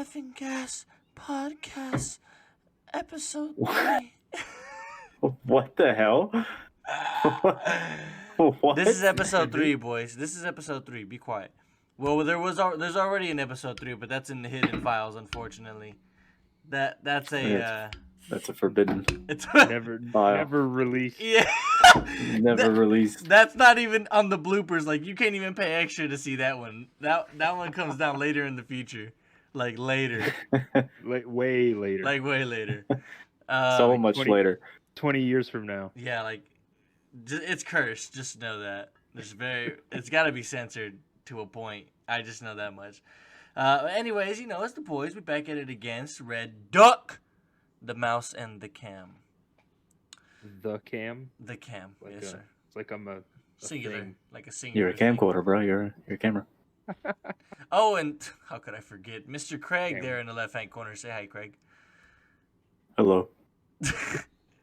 Laughing Gas Podcast, Episode 3. What the hell? What? This is Episode 3, boys. This is Episode 3. Be quiet. Well, there's already an Episode 3, but that's in the hidden files, unfortunately. That's a forbidden. It's never released. Yeah. Never released. That's not even on the bloopers. Like, you can't even pay extra to see that one. That one comes down later in the future. Like, later. Way later. Like, way later. So much later. 20 years from now. Yeah, like, it's cursed. Just know that. It's got to be censored to a point. I just know that much. Anyways, it's the boys. We're back at it against Red Duck, the mouse, and the cam. The cam? The cam, yes, sir. It's like I'm a singular, thing. like a singular. You're a camcorder, bro. You're a camera. Oh, and how could I forget? Mr. Craig there in the left-hand corner. Say hi, Craig. Hello.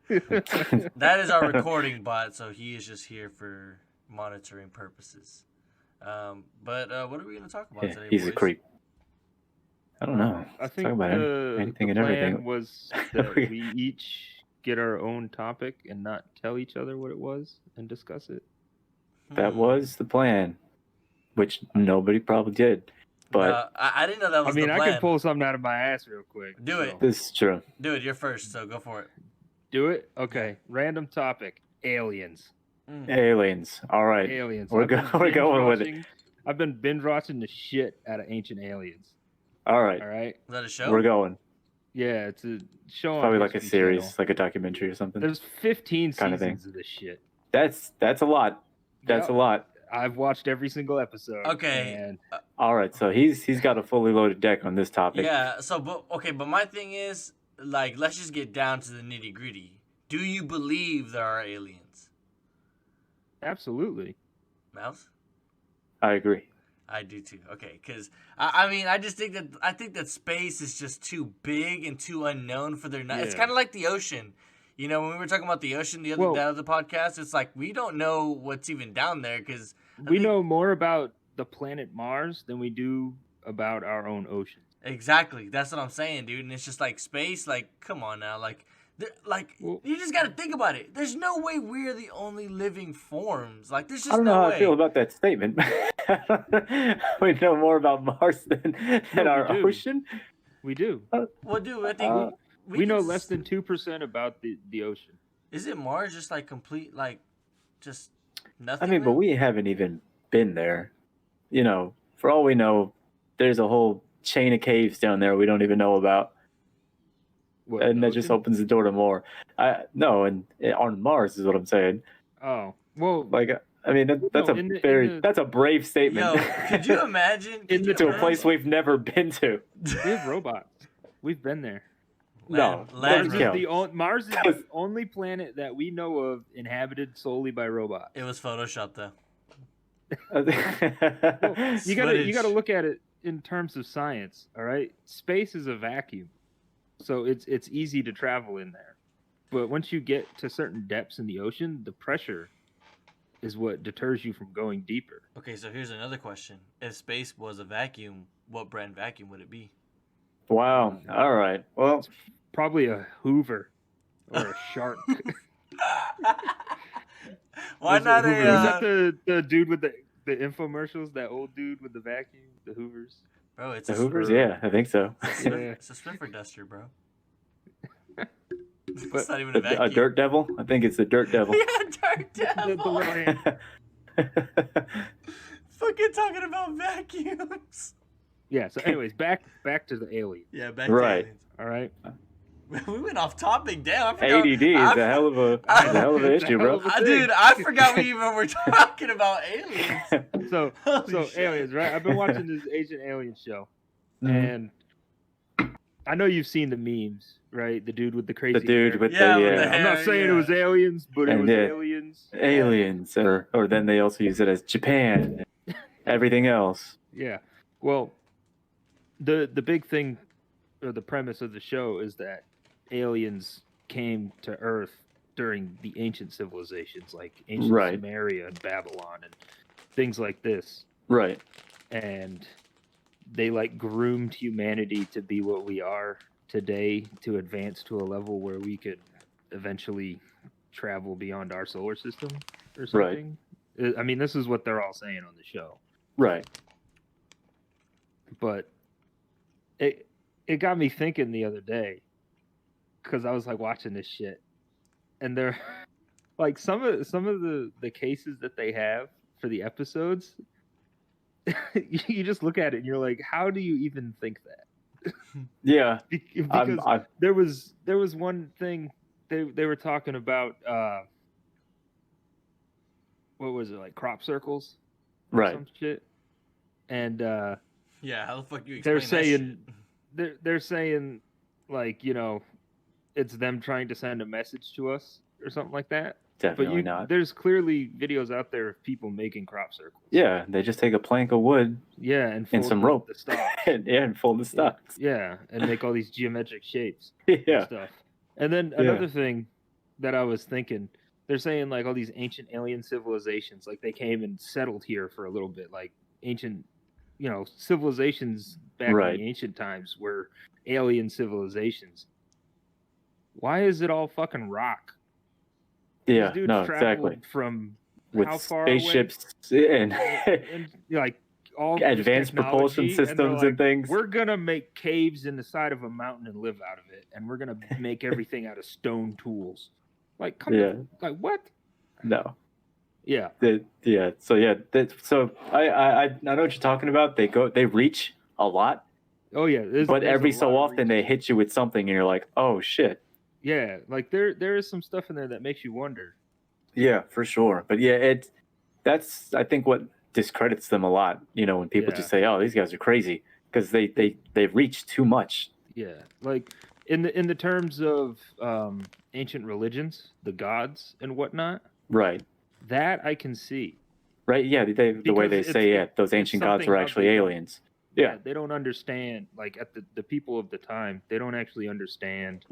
That is our recording bot, so he is just here for monitoring purposes. But what are we going to talk about today, he's boys? a creep. I don't know. I think talk about anything and plan everything. was that we each get our own topic and not tell each other what it was and discuss it. That was the plan, which nobody probably did. But I didn't know that was the plan. I can pull something out of my ass real quick. Do it. This is true. Do it. You're first, so go for it. Do it? Okay. Random topic. Aliens. Aliens. All right. Aliens. We're going with it. I've been binge watching the shit out of Ancient Aliens. All right. All right. Is that a show? We're going. Yeah, it's a show. Probably on like a History series, Channel. like a documentary or something. There's 15 kind seasons of this shit. That's a lot. That's a lot. I've watched every single episode. Okay. And all right, so he's got a fully loaded deck on this topic. Yeah. So, but my thing is, like, let's just get down to the nitty gritty. Do you believe there are aliens? Absolutely. Mouse? I agree. I do too. Okay, because I just think that space is just too big and too unknown for their. It's kind of like the ocean. When we were talking about the ocean the other podcast, it's like we don't know what's even down there because we know more about the planet Mars than we do about our own ocean. Exactly, that's what I'm saying, dude. And it's just like space. Like, come on now, you just got to think about it. There's no way we're the only living forms. Like, there's just I don't know no how way. I feel about that statement. We know more about Mars than our ocean. We do. Well, dude, I think we know less than 2% about the ocean. Is it Mars just like complete, like, just nothing? I mean, but we haven't even been there. For all we know, there's a whole chain of caves down there we don't even know about. And that just opens the door to more. On Mars is what I'm saying. Oh, well. I mean, that's a brave statement. Yo, could you imagine? To a place we've never been to. We have robots. We've been there. Mars is the only planet that we know of inhabited solely by robots. It was Photoshopped, though. You gotta look at it in terms of science. All right, space is a vacuum, so it's easy to travel in there. But once you get to certain depths in the ocean, the pressure is what deters you from going deeper. Okay, so here's another question: if space was a vacuum, what brand vacuum would it be? Wow. All right. Well, it's probably a Hoover or a Shark. Why not Is that the dude with the infomercials? That old dude with the vacuum, the Hoovers. Bro, it's the Hoovers. Yeah, I think so. It's a Swiffer duster, bro. It's not even a vacuum. A dirt devil? I think it's the dirt devil. Yeah, dirt devil. Fucking talking about vacuums. Yeah. So, anyways, back to the aliens. Yeah, back to aliens. All right. We went off topic. Damn, I forgot. ADD is a hell of an issue, bro. Dude, I forgot we even were talking about aliens. So aliens, right? I've been watching this Ancient Alien show, and I know you've seen the memes, right? The dude with the crazy hair. with the hair. I'm not saying it was aliens, but it was aliens. Aliens, or then they also use it as Japan. Everything else. Yeah. Well, the big thing, or the premise of the show, is that aliens came to Earth during the ancient civilizations, like ancient Sumeria and Babylon and things like this. Right. And they like groomed humanity to be what we are today, to advance to a level where we could eventually travel beyond our solar system or something. Right. I mean, this is what they're all saying on the show. Right. But it got me thinking the other day, because I was like watching this shit, and they're like some of the cases that they have for the episodes. You just look at it and you're like, how do you even think that? Yeah, because there was one thing they were talking about. What was it, like crop circles? Right. Some shit. And yeah, how the fuck do you explain that shit? They're saying like, you know, it's them trying to send a message to us or something like that. Definitely not. There's clearly videos out there of people making crop circles. Yeah, they just take a plank of wood. Yeah, and some rope. The stalks. and fold the stalks. Yeah, and make all these geometric shapes. Yeah. And stuff. And then another thing that I was thinking, they're saying like all these ancient alien civilizations, like they came and settled here for a little bit, like ancient, you know, civilizations back in the ancient times were alien civilizations. Why is it all fucking rock? Yeah, no, exactly. From with how far spaceships away? and like all advanced propulsion systems like, and things. We're gonna make caves in the side of a mountain and live out of it, and we're gonna make everything out of stone tools. Like, come on, like what? No. Yeah. So I know what you're talking about. They reach a lot. Oh yeah. But every so often they hit you with something, and you're like, oh shit. Yeah, like there is some stuff in there that makes you wonder. Yeah, for sure. But yeah, that's I think what discredits them a lot. You know, when people just say, "Oh, these guys are crazy," because they reach too much. Yeah, like in the terms of ancient religions, the gods and whatnot. Right. That I can see. Right. Yeah. The way they say those ancient gods are actually aliens. Yeah. They don't understand. Like at the people of the time, they don't actually understand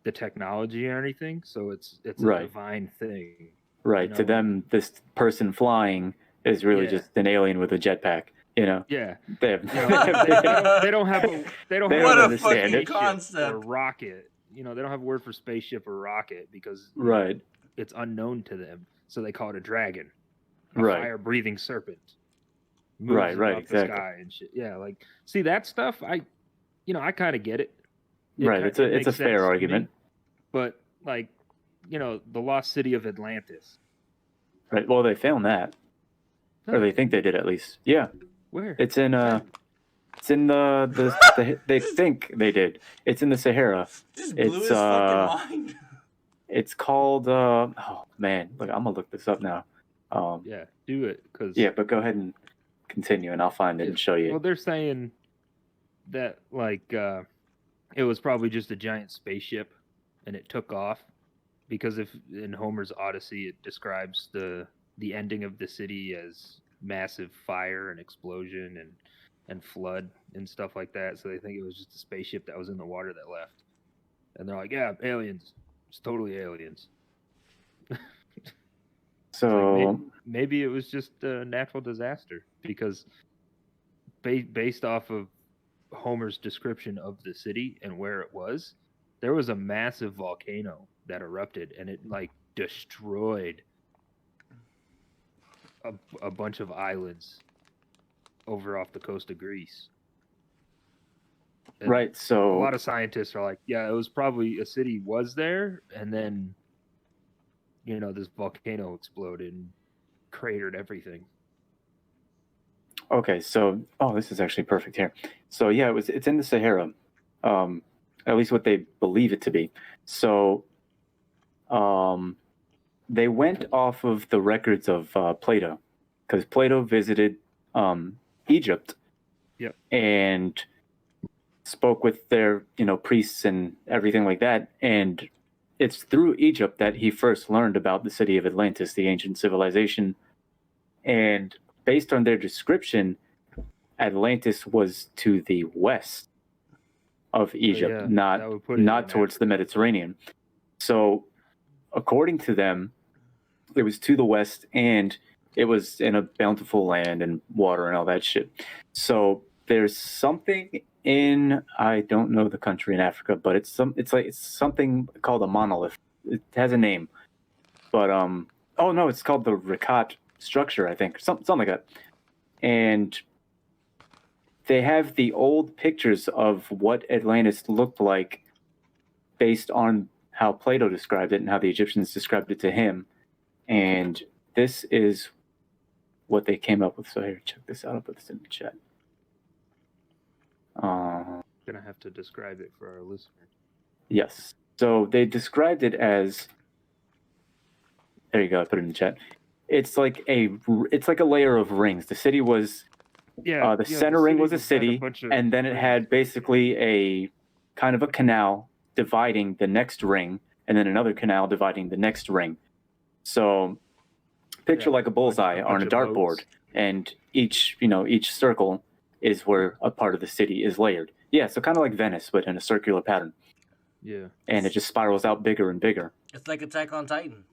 the technology or anything, so it's a divine thing. Right. You know? To them, this person flying is really just an alien with a jetpack. You know. Yeah. They don't have what a fucking concept or rocket. You know, they don't have a word for spaceship or rocket because it's unknown to them. So they call it a dragon, a fire-breathing serpent. Right. Exactly. The sky and shit. Yeah, like see that stuff. I kind of get it. It's a fair argument. But like, you know, the lost city of Atlantis. Right. Well, they found that, or they think they did at least. Yeah. Where? It's in they think they did. It's in the Sahara. Just blew his fucking mind. It's called oh man, look, I'm gonna look this up now. Yeah, do it but go ahead and continue, and I'll find it and show you. Well, they're saying that like it was probably just a giant spaceship, and it took off because if in Homer's Odyssey it describes the ending of the city as massive fire and explosion and flood and stuff like that. So they think it was just a spaceship that was in the water that left, and they're like, yeah, aliens. It's totally aliens. So like maybe it was just a natural disaster because based off of Homer's description of the city and where it was, there was a massive volcano that erupted and it like destroyed a bunch of islands over off the coast of Greece. And right, so a lot of scientists are like, yeah, it was probably a city was there, and then, you know, this volcano exploded and cratered everything. Okay, so this is actually perfect here. So yeah, it's in the Sahara, at least what they believe it to be. So, they went off of the records of Plato, because Plato visited Egypt. Yep. And spoke with their, priests and everything like that. And it's through Egypt that he first learned about the city of Atlantis, the ancient civilization. And based on their description, Atlantis was to the west of Egypt, not towards the Mediterranean. So according to them, it was to the west and it was in a bountiful land and water and all that shit. So there's something in, I don't know the country in Africa, but it's something called a monolith. It has a name, but oh no, it's called the Rikat structure, I think, something like that. And they have the old pictures of what Atlantis looked like based on how Plato described it and how the Egyptians described it to him. And this is what they came up with. So here, check this out. I'll put this in the chat. Gonna have to describe it for our listeners. Yes. So they described it as. There you go. I put it in the chat. It's like a layer of rings. The city was. The center ring was a city, and then it had basically a kind of a canal dividing the next ring, and then another canal dividing the next ring. So picture like a bullseye on a dartboard, and each circle is where a part of the city is layered. Yeah, so kind of like Venice, but in a circular pattern. Yeah. And it just spirals out bigger and bigger. It's like Attack on Titan.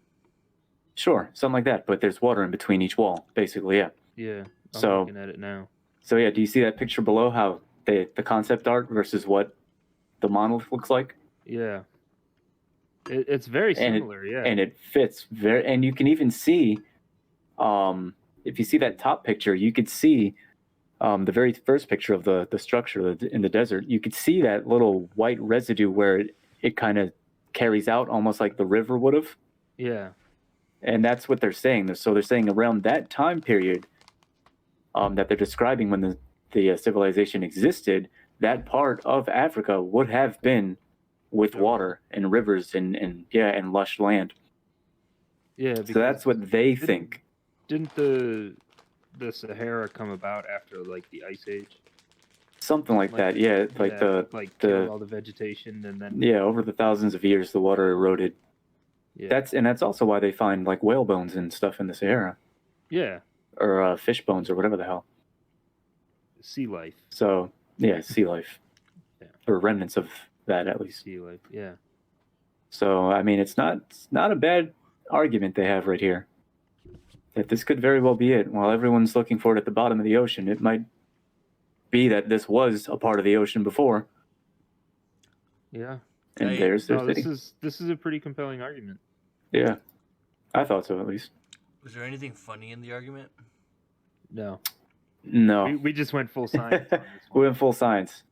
Sure, something like that, but there's water in between each wall, basically, yeah. Yeah, I'm looking at it now. So yeah, do you see that picture below, how the concept art versus what the monolith looks like? Yeah. It's very similar, yeah. And it fits very, and you can even see, if you see that top picture, you could see the very first picture of the structure in the desert. You could see that little white residue where it kind of carries out almost like the river would have. Yeah. And that's what they're saying. So they're saying around that time period that they're describing when the civilization existed, that part of Africa would have been with water and rivers and lush land. Yeah. So that's what they think. Didn't the Sahara come about after like the Ice Age? Something like that, yeah. Killed all the vegetation and then over the thousands of years the water eroded. Yeah. That's also why they find like whale bones and stuff in the Sahara. Yeah. Or fish bones or whatever the hell. Sea life. So yeah, sea life. Yeah. Or remnants of that at least. Sea life, yeah. So I mean, it's not a bad argument they have right here. That this could very well be it. While everyone's looking for it at the bottom of the ocean, it might be that this was a part of the ocean before. Yeah. And there's their city. This is a pretty compelling argument. Yeah. I thought so, at least. Was there anything funny in the argument? No. We just went full science on this one. We went full science.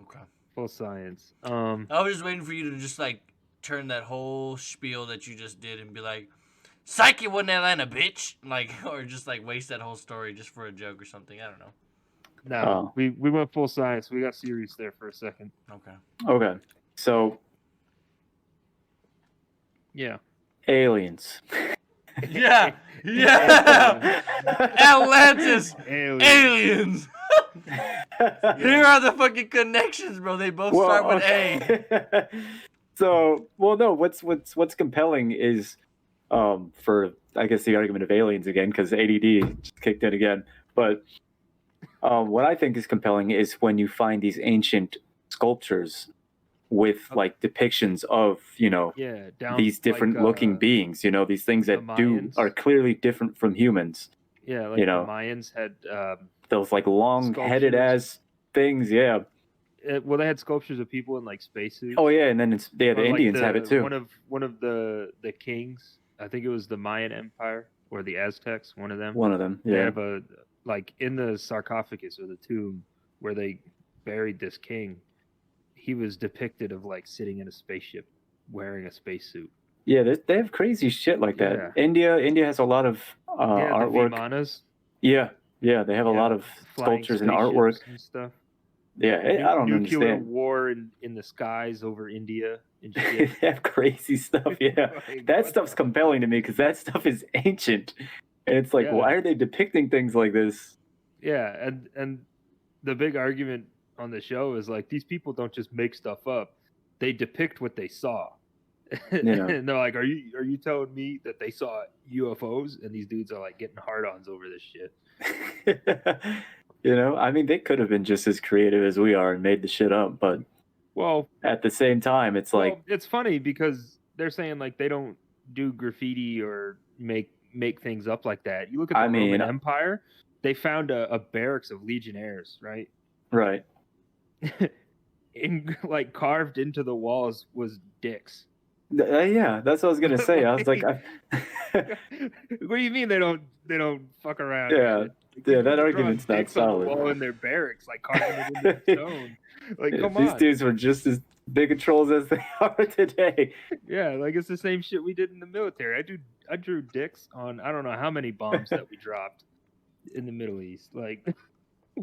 Okay. Full science. I was just waiting for you to just like turn that whole spiel that you just did and be like, "Psych, it wasn't Atlanta, bitch!" Like, or just like waste that whole story just for a joke or something. I don't know. No, we went full science. We got serious there for a second. Okay. So. Yeah. Aliens. Yeah. Atlantis. Aliens. Here are the fucking connections, bro. They both start with A. So, no. What's compelling is, for I guess the argument of aliens again, because ADD just kicked in again. But what I think is compelling is when you find these ancient sculptures with like depictions of these different looking beings, these things that are clearly different from humans. Yeah, like the Mayans had those like long headed ass things. Yeah. Well, they had sculptures of people in like spacesuits. Oh yeah, and then the Indians have it too. One of the kings, I think it was the Mayan Empire or the Aztecs. One of them. Yeah. They have a like in the sarcophagus or the tomb where they buried this king. He was depicted of like sitting in a spaceship wearing a spacesuit. Yeah, they have crazy shit like that. Yeah. India has a lot of artwork. The Vimanas. Yeah, they have a lot of sculptures and artwork and stuff. Yeah, I don't Nuclear understand. war in the skies over India and shit. They have crazy stuff. Yeah, that stuff's compelling to me because that stuff is ancient, and it's like, why are they depicting things like this? Yeah, and the big argument on the show is like these people don't just make stuff up; they depict what they saw. And they're like, "Are you telling me that they saw UFOs?" And these dudes are like getting hard-ons over this shit. I mean, they could have been just as creative as we are and made the shit up, but at the same time, it's like it's funny because they're saying like they don't do graffiti or make things up like that. You look at the Roman Empire; they found a barracks of legionnaires, right? Right. Like carved into the walls was dicks. Yeah, that's what I was gonna say. I was like, what do you mean they don't fuck around? Yeah, yeah, that argument's not solid. On the wall in their barracks, like carving it into the stone. Like, yeah, come these on. dudes were just as big of trolls as they are today. Yeah, like it's the same shit we did in the military. I drew dicks on I don't know how many bombs that we dropped in the Middle East. Like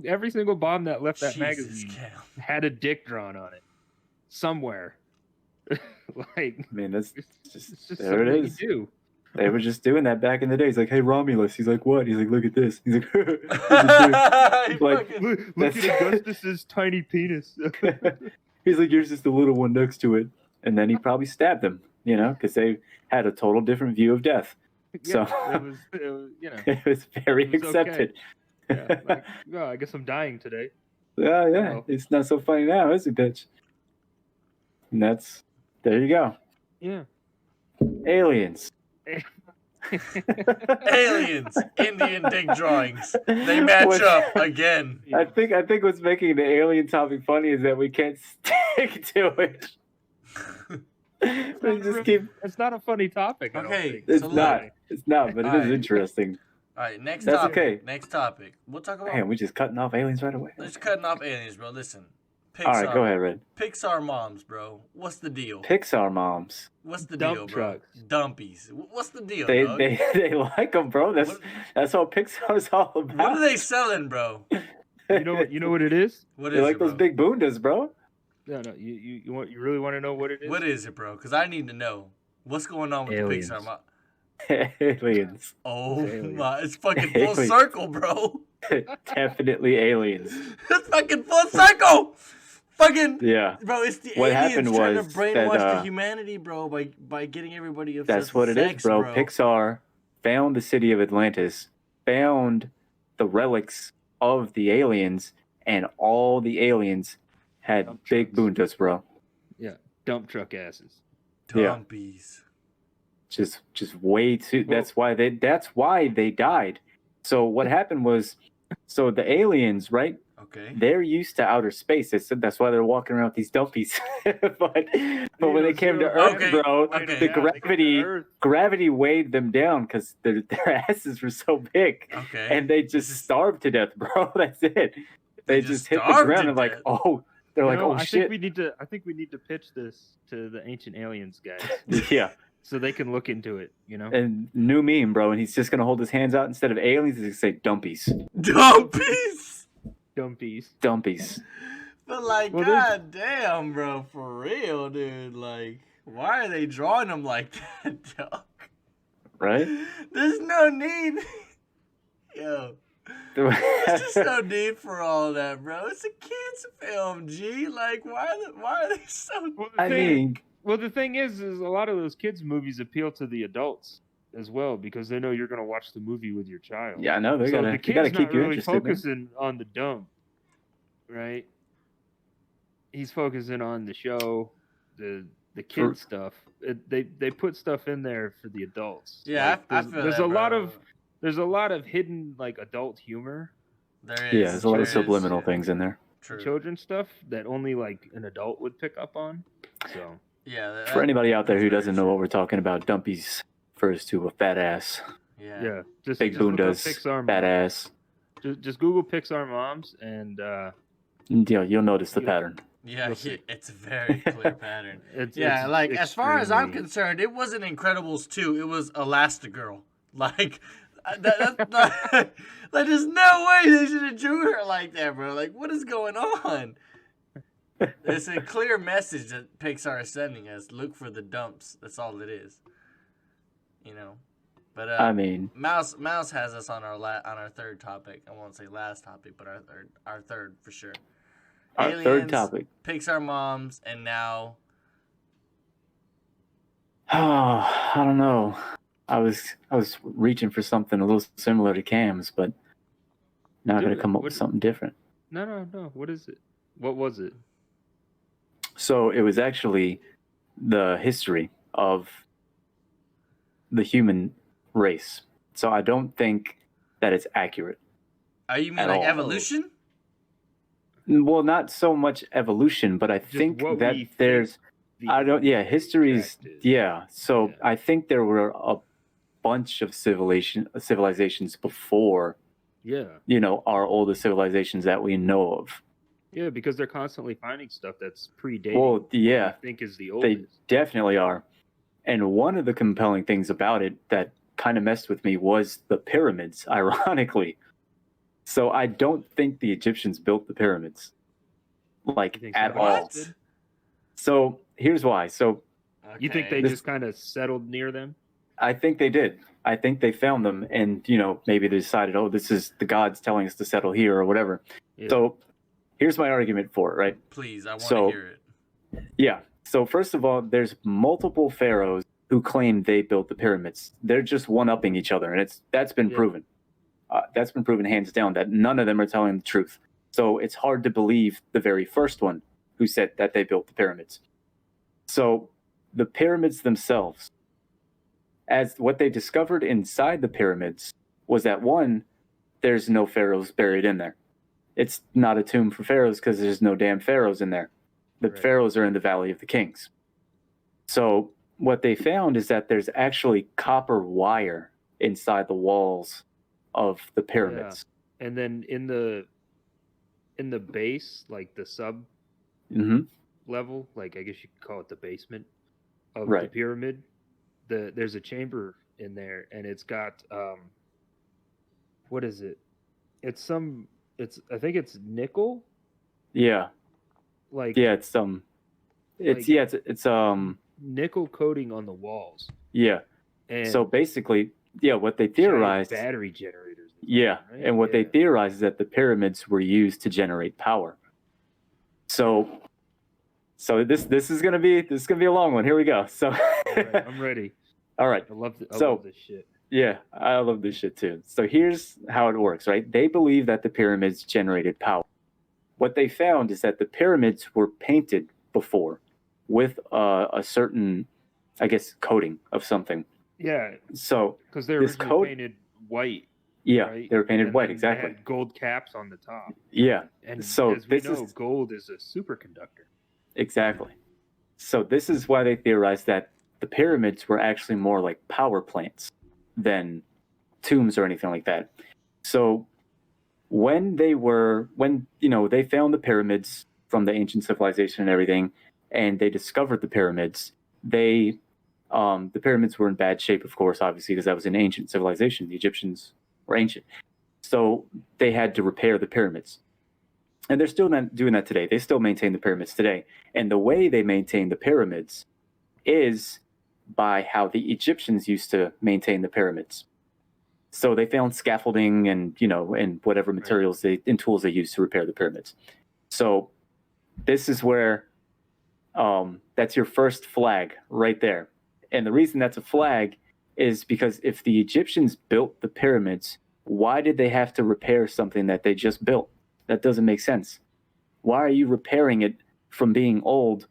every single bomb that left that magazine had a dick drawn on it somewhere. Like, I mean, that's it's just there it is. You do. They were just doing that back in the day. He's like, "Hey, Romulus." He's like, "What?" He's like, "Look at this." He's like, like look at Augustus's tiny penis. He's like, "Yours is the little one next to it," and then he probably stabbed them, because they had a total different view of death. Yeah, so it was it was very accepted. Okay. Yeah, like, well, I guess I'm dying today. Yeah. It's not so funny now, is it, bitch? And there you go. Yeah. Aliens. Aliens. Indian dick drawings. They match up again. I think what's making the alien topic funny is that we can't stick to it. It's not a funny topic. Okay. It's not, but it is interesting. All right, next That's topic. okay. Next topic. We'll talk about. Man, we just cutting off aliens right away. Let's cutting off aliens, bro. Listen. Pixar, all right, go ahead, Red. Pixar moms, bro. What's the deal? Pixar moms. What's the Dump deal, trucks. bro? Dumpies. What's the deal, They dog? they like them, bro. That's what Pixar's all about. What are they selling, bro? You know what it is? What they is like it, those bro? big boondas, bro. No. You really want to know what it is? What is it, bro? Because I need to know what's going on with Aliens. the Pixar mom. Aliens. Oh Aliens. my! It's fucking full circle, bro. Definitely aliens. It's fucking full circle. Fucking yeah, bro. It's the what aliens happened trying to was brainwash that, the humanity, bro, by getting everybody obsessed. That's what with it sex, is, bro. Pixar found the city of Atlantis, found the relics of the aliens, and all the aliens had Dump big trucks. boondas, bro. Yeah, dump truck asses. Dumpies. Just way too. That's why they died. So what happened was, the aliens, right? Okay. They're used to outer space. That's why they're walking around with these dumpies. but when they came to Earth, bro, the gravity weighed them down because their asses were so big. Okay. And they just starved to death, bro. That's it. They just hit the ground and like, oh, they're like, oh shit. I think we need to pitch this to the ancient aliens guys. Yeah. So they can look into it, And new meme, bro, and he's just gonna hold his hands out instead of aliens, he's gonna say dumpies. Dumpies. Dumpies. But like, god damn, bro, for real, dude. Like, why are they drawing them like that, dog? Right? There's no need. Yo. There's just no need for all that, bro. It's a kids film, G. Like, why are they so? Well, the thing is a lot of those kids' movies appeal to the adults as well because they know you're going to watch the movie with your child. Yeah, I know. The kid's not keep you really interested. Focusing on the dump, right? He's focusing on the show, the kid stuff. They put stuff in there for the adults. Yeah, like, I feel there's that, a bro. lot of there's a lot of hidden like adult humor. There is. Yeah, there's a lot of subliminal things in there. True. Children stuff that only like an adult would pick up on. So. Yeah. For anybody out there who doesn't know what we're talking about, dumpies refers to a fat ass. Yeah. Just big boondas, fat ass. Just Google Pixar moms and you'll notice the pattern. Yeah, it's a very clear pattern. It's as far as I'm concerned, it wasn't Incredibles 2. It was Elastigirl. Like, there's no way they should have drew her like that, bro. Like, what is going on? It's a clear message that Pixar is sending us. Look for the dumps. That's all it is. But I mean, Mouse has us on our third topic. I won't say last topic, but our third for sure. Our Aliens, third topic. Pixar moms, and now. Oh, I don't know. I was reaching for something a little similar to Cam's, but now I'm gonna come up with something different. No. What is it? What was it? So it was actually the history of the human race. So I don't think that it's accurate. You mean like evolution? Well, not so much evolution, but I think that there's, history's, So I think there were a bunch of civilizations before, our oldest civilizations that we know of. Yeah, because they're constantly finding stuff that's predating. Well, yeah, what we think is the oldest. They definitely are. And one of the compelling things about it that kind of messed with me was the pyramids, ironically. So I don't think the Egyptians built the pyramids, at all. So here's why. So you think they just kind of settled near them? I think they did. I think they found them, and maybe they decided, oh, this is the gods telling us to settle here or whatever. Yeah. So here's my argument for it, right? Please, I want to hear it. Yeah. So first of all, there's multiple pharaohs who claim they built the pyramids. They're just one-upping each other, and that's been proven. That's been proven hands down that none of them are telling the truth. So it's hard to believe the very first one who said that they built the pyramids. So the pyramids themselves, as what they discovered inside the pyramids was that, one, there's no pharaohs buried in there. It's not a tomb for pharaohs because there's no damn pharaohs in there. The pharaohs are in the Valley of the Kings. So what they found is that there's actually copper wire inside the walls of the pyramids. Yeah. And then in the base, like the sub level, like I guess you could call it the basement of the pyramid, there's a chamber in there, and it's got what is it? I think it's nickel. Yeah. It's nickel coating on the walls. Yeah. And so basically, what they theorized, battery generators. Right? And what they theorized is that the pyramids were used to generate power. So this is gonna be a long one. Here we go. So right, I'm ready. All right. I love this shit. Yeah, I love this shit too. So here's how it works, right? They believe that the pyramids generated power. What they found is that the pyramids were painted before with a certain, I guess, coating of something. Yeah. So because they're originally painted white. Yeah, right? They were painted white, exactly. They had gold caps on the top. Yeah. And so as we know, gold is a superconductor. Exactly. So this is why they theorized that the pyramids were actually more like power plants than tombs or anything like that. So when they found the pyramids from the ancient civilization and everything, and they discovered the pyramids, the pyramids were in bad shape, of course, obviously, because that was an ancient civilization. The Egyptians were ancient. So they had to repair the pyramids. And they're still not doing that today. They still maintain the pyramids today. And the way they maintain the pyramids is by how the Egyptians used to maintain the pyramids. So they found scaffolding and whatever materials and tools they used to repair the pyramids. So this is where that's your first flag right there. And the reason that's a flag is because if the Egyptians built the pyramids, why did they have to repair something that they just built? That doesn't make sense. Why are you repairing it from being old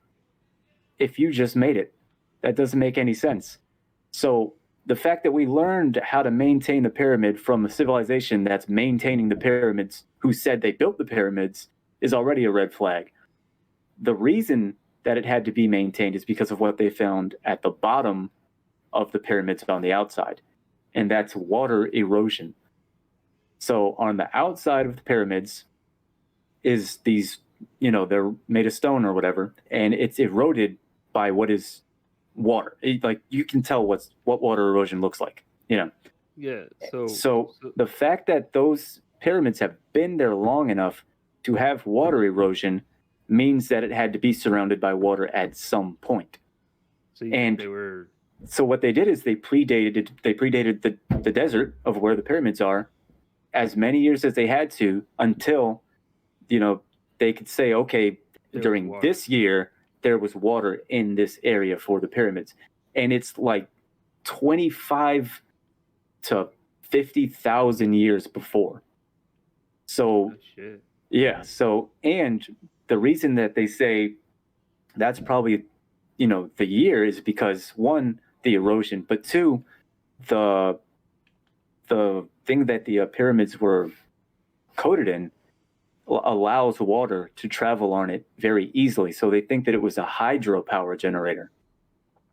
if you just made it? That doesn't make any sense. So the fact that we learned how to maintain the pyramid from a civilization that's maintaining the pyramids, who said they built the pyramids, is already a red flag. The reason that it had to be maintained is because of what they found at the bottom of the pyramids on the outside, and that's water erosion. So on the outside of the pyramids is these, they're made of stone or whatever, and it's eroded by what is water. You can tell what water erosion looks like, Yeah. So the fact that those pyramids have been there long enough to have water erosion means that it had to be surrounded by water at some point. So what they did is they predated the desert of where the pyramids are as many years as they had to until they could say, okay, during this year there was water in this area for the pyramids, and it's like 25 to 50,000 years before. So and the reason that they say that's probably the year is because, one, the erosion, but two, the thing that the pyramids were coated in allows water to travel on it very easily. So they think that it was a hydropower generator.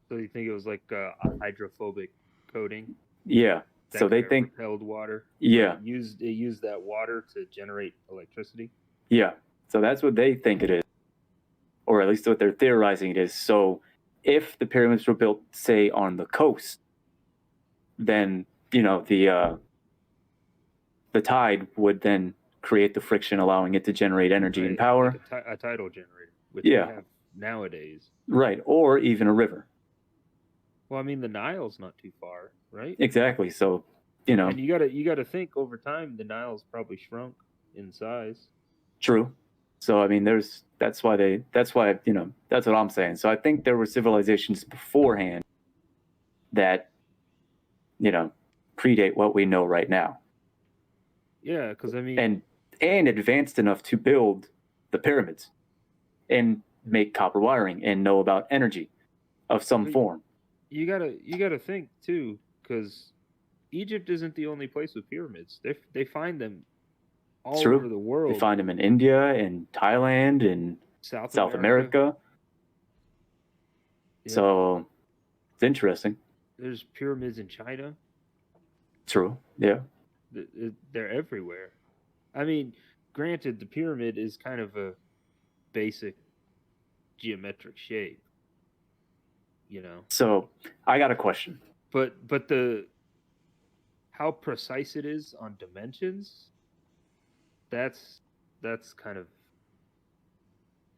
So you think it was like a hydrophobic coating? Yeah. So they think repelled water. Yeah. It used that water to generate electricity. Yeah. So that's what they think it is, or at least what they're theorizing it is. So if the pyramids were built, say, on the coast, then the tide would then create the friction, allowing it to generate energy and power. Like a tidal generator, which we have nowadays. Right, or even a river. Well, I mean, the Nile's not too far, right? Exactly. So, and you gotta think over time the Nile's probably shrunk in size. True. So I mean, that's why that's what I'm saying. So I think there were civilizations beforehand that predate what we know right now. Yeah, because I mean, and advanced enough to build the pyramids and make copper wiring and know about energy of some form. You gotta think too, because Egypt isn't the only place with pyramids. They find them all over the world. They find them in India and Thailand and South America. Yeah. So it's interesting. There's pyramids in China. True. Yeah. They're everywhere. I mean, granted, the pyramid is kind of a basic geometric shape. So I got a question. But how precise it is on dimensions, that's kind of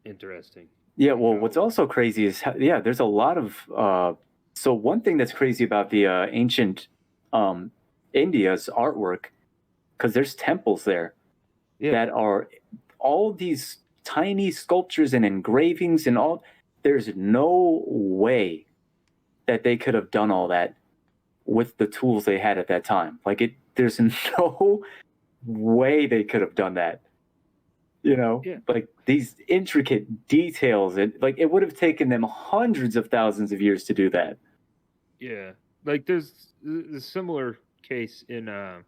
interesting. Yeah, well, what's also crazy is there's a lot of so one thing that's crazy about the ancient India's artwork, because there's temples there that are all these tiny sculptures and engravings and all. There's no way that they could have done all that with the tools they had at that time. There's no way they could have done that. Like these intricate details, and it would have taken them hundreds of thousands of years to do that. Yeah, like there's a similar case in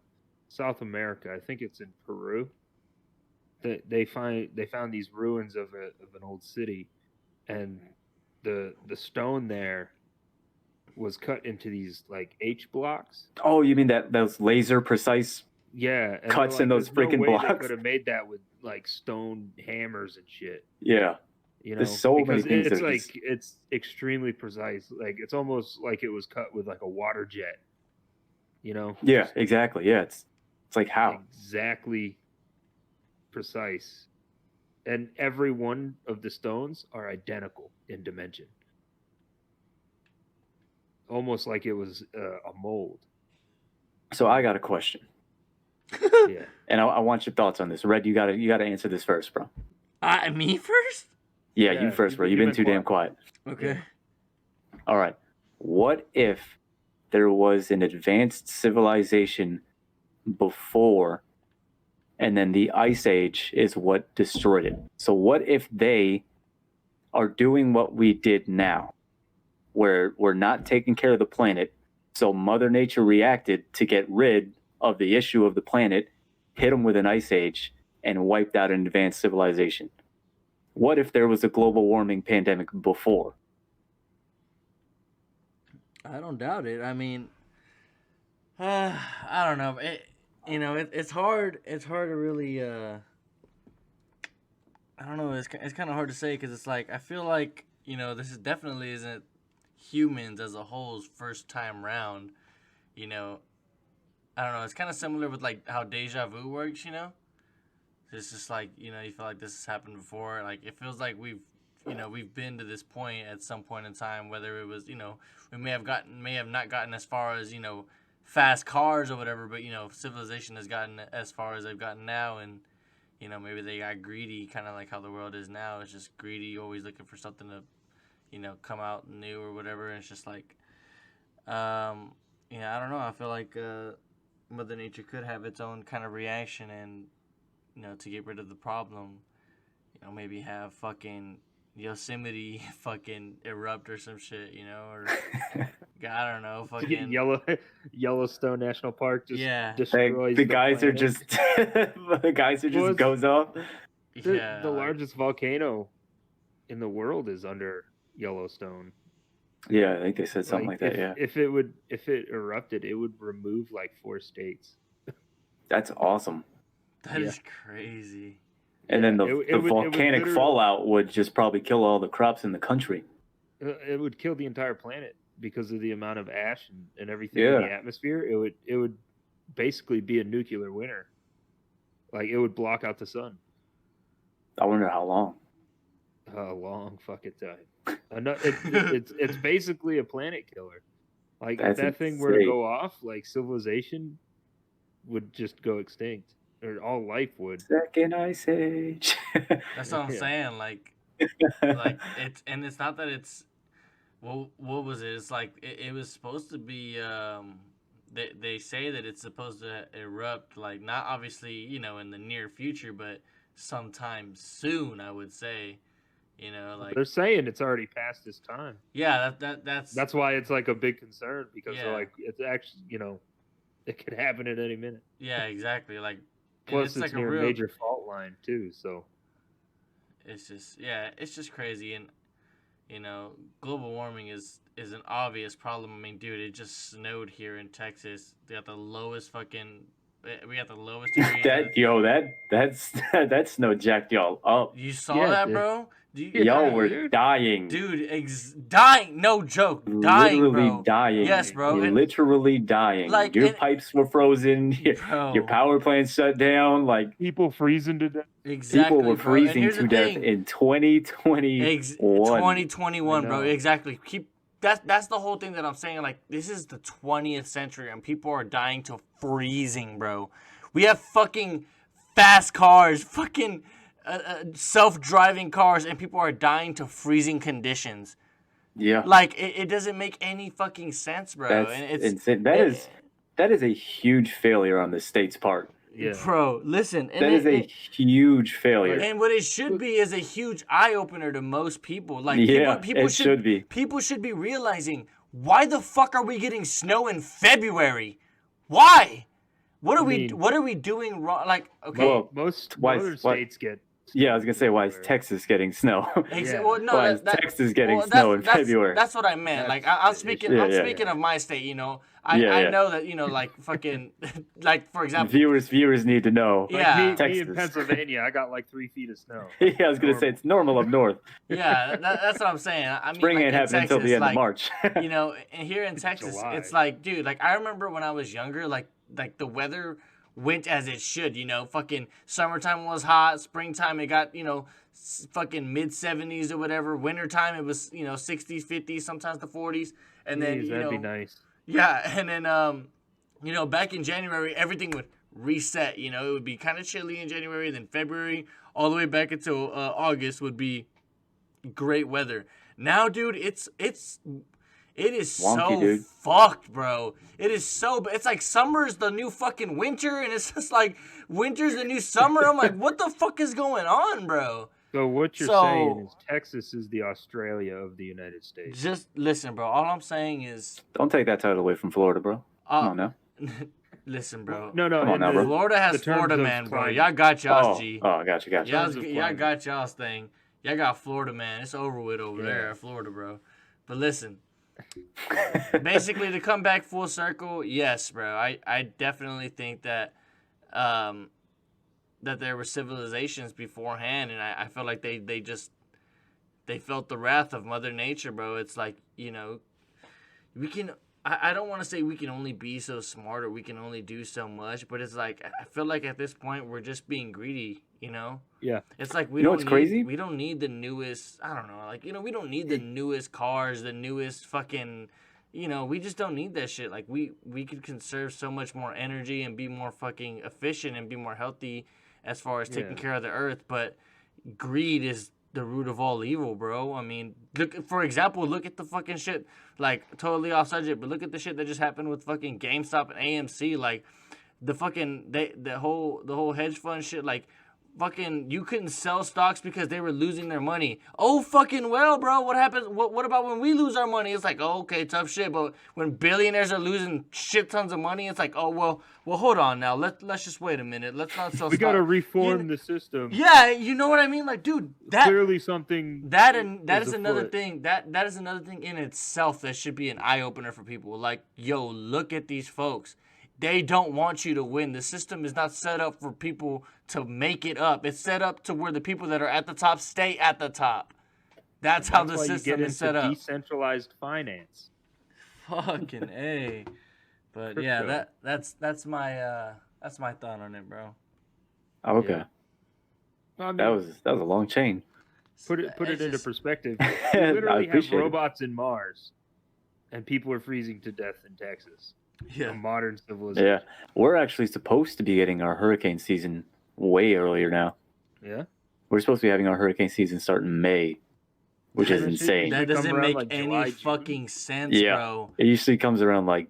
South America. I think it's in Peru. That they found these ruins of an old city, and the stone there was cut into these like H blocks. Oh, you mean those laser precise? Yeah, cuts in those freaking blocks. They could have made that with like stone hammers and shit. Yeah, there's so many things. It's extremely precise. Like it's almost like it was cut with like a water jet. Yeah, exactly. Yeah, it's like how exactly precise, and every one of the stones are identical in dimension. Almost like it was a mold. So I got a question. Yeah, and I want your thoughts on this. Red, you gotta answer this first, bro. Me first? Yeah, you first, bro. You've been too damn quiet. Okay. All right. What if there was an advanced civilization before, and then the Ice Age is what destroyed it? So what if they are doing what we did now, where we're not taking care of the planet, so Mother Nature reacted to get rid of the issue of the planet, hit them with an ice age, and wiped out an advanced civilization? What if there was a global warming pandemic before? I don't doubt it. I mean, I don't know. It's hard. It's hard to really. I don't know. It's kind of hard to say because it's like I feel like this definitely isn't humans as a whole's first time round. I don't know. It's kind of similar with like how deja vu works. It's just like you feel like this has happened before. Like it feels like we've been to this point at some point in time. Whether it was we may have not gotten as far as fast cars or whatever, but civilization has gotten as far as they've gotten now, and maybe they got greedy, kind of like how the world is now. It's just greedy, always looking for something to come out new or whatever. And it's just like I don't know. I feel like Mother Nature could have its own kind of reaction, and to get rid of the problem, maybe have fucking Yosemite fucking erupt or some shit, or I don't know, fucking Yellowstone National Park just destroys the geyser planet. just the geyser just goes off. The largest volcano in the world is under Yellowstone. Yeah, I think they said something like that. Yeah. If it erupted, it would remove like 4 states. That's awesome. That is crazy. And then the volcanic fallout would just probably kill all the crops in the country. It would kill the entire planet because of the amount of ash and everything in the atmosphere. It would basically be a nuclear winter. Like it would block out the sun. I wonder how long. A long fucking time. It's basically a planet killer. Like if that thing were to go off, like civilization would just go extinct, or all life would. Second ice age. That's what I'm saying. Like it's not that it's. Well, what was it? It's like it was supposed to be. They say that it's supposed to erupt, like not obviously in the near future, but sometime soon. I would say. Like they're saying it's already past its time. Yeah, that's why it's like a big concern because they're like it's actually it could happen at any minute. Yeah, exactly. Like plus it's like near a major fault line too, so it's just crazy. And global warming is an obvious problem. I mean, dude, it just snowed here in Texas. We got the lowest degree. That snow jacked y'all up. You saw that, bro? Y'all were dying. Dude, dying. No joke. Dying, literally bro. dying. Yes, bro. Literally dying. Like, your pipes were frozen. Your power plant shut down. Like people freezing to death. Exactly. People were freezing to death in 2021. 2021, bro. Exactly. That's the whole thing that I'm saying. Like, this is the 20th century, and people are dying to freezing, bro. We have fucking fast cars, fucking self-driving cars, and people are dying to freezing conditions. Yeah. Like, it doesn't make any fucking sense, bro. That's insane. That is a huge failure on the state's part. Yeah. Bro, listen. That is a huge failure. And what it should be is a huge eye-opener to most people. Like, people should be. People should be realizing, why the fuck are we getting snow in February? Why? What are we doing wrong? Like, okay. Well, most northern states get. Yeah, I was gonna say, why is Texas getting snow? Well, no, why is Texas getting snow in February? That's what I meant. Like, I'm speaking of my state. I know that like fucking like for example. Viewers need to know. Yeah, me in Pennsylvania, I got like 3 feet of snow. Yeah, I was gonna say it's normal up north. Yeah, that's what I'm saying. I mean, spring ain't happening until the end of March. And here in Texas, it's like, dude, like I remember when I was younger, like the weather went as it should, fucking summertime was hot, springtime it got, fucking mid 70s or whatever, wintertime it was, 60s, 50s, sometimes the 40s, and then, that'd be nice. Yeah, and then, back in January, everything would reset, it would be kind of chilly in January, then February, all the way back until August would be great weather. Now, dude, it is wonky, so fucked, bro. It is so... It's like summer's the new fucking winter, and it's just like winter's the new summer. I'm like, what the fuck is going on, bro? So what you're saying is Texas is the Australia of the United States. Just listen, bro. All I'm saying is... Don't take that title away from Florida, bro. Come on now. Listen, bro. No. Come on now, bro. Florida has Florida Man, bro. Y'all got y'all's, G. Oh, gotcha. Y'all got y'all's thing. Y'all got Florida Man. It's over with over there at Florida, bro. But listen... Basically, to come back full circle, yes, bro. I definitely think that that there were civilizations beforehand, and I feel like they felt the wrath of Mother Nature, bro. It's like, we can... I don't want to say we can only be so smart or we can only do so much, but it's like, I feel like at this point we're just being greedy, Yeah. It's like we don't need the newest, I don't know, like, we don't need the newest cars, the newest fucking, we just don't need that shit. Like, we could conserve so much more energy and be more fucking efficient and be more healthy as far as taking care of the earth, but greed is the root of all evil, bro. I mean, look at the fucking shit, like, totally off subject, but look at the shit that just happened with fucking GameStop and AMC, like, the fucking, the whole hedge fund shit, like, fucking you couldn't sell stocks because they were losing their money. Oh fucking well, bro. What happens? What about when we lose our money? It's like, oh, okay, tough shit. But when billionaires are losing shit tons of money, it's like, oh well, hold on now. Let's just wait a minute. Let's not sell. We gotta reform the system. Yeah, you know what I mean, like, dude. That clearly something. That is another thing. That is another thing in itself that should be an eye opener for people. Like, yo, look at these folks. They don't want you to win. The system is not set up for people to make it up. It's set up to where the people that are at the top stay at the top. That's how the system is set up. Decentralized finance. Fucking A. But yeah, that's my thought on it, bro. Oh, okay. Yeah. Well, I mean, that was a long chain. Put it into perspective. We literally have robots in Mars, and people are freezing to death in Texas. Yeah, modern civilization. Yeah, we're actually supposed to be getting our hurricane season way earlier now. Yeah, we're supposed to be having our hurricane season start in May, which is insane. That doesn't make any July, fucking sense, bro. It usually comes around like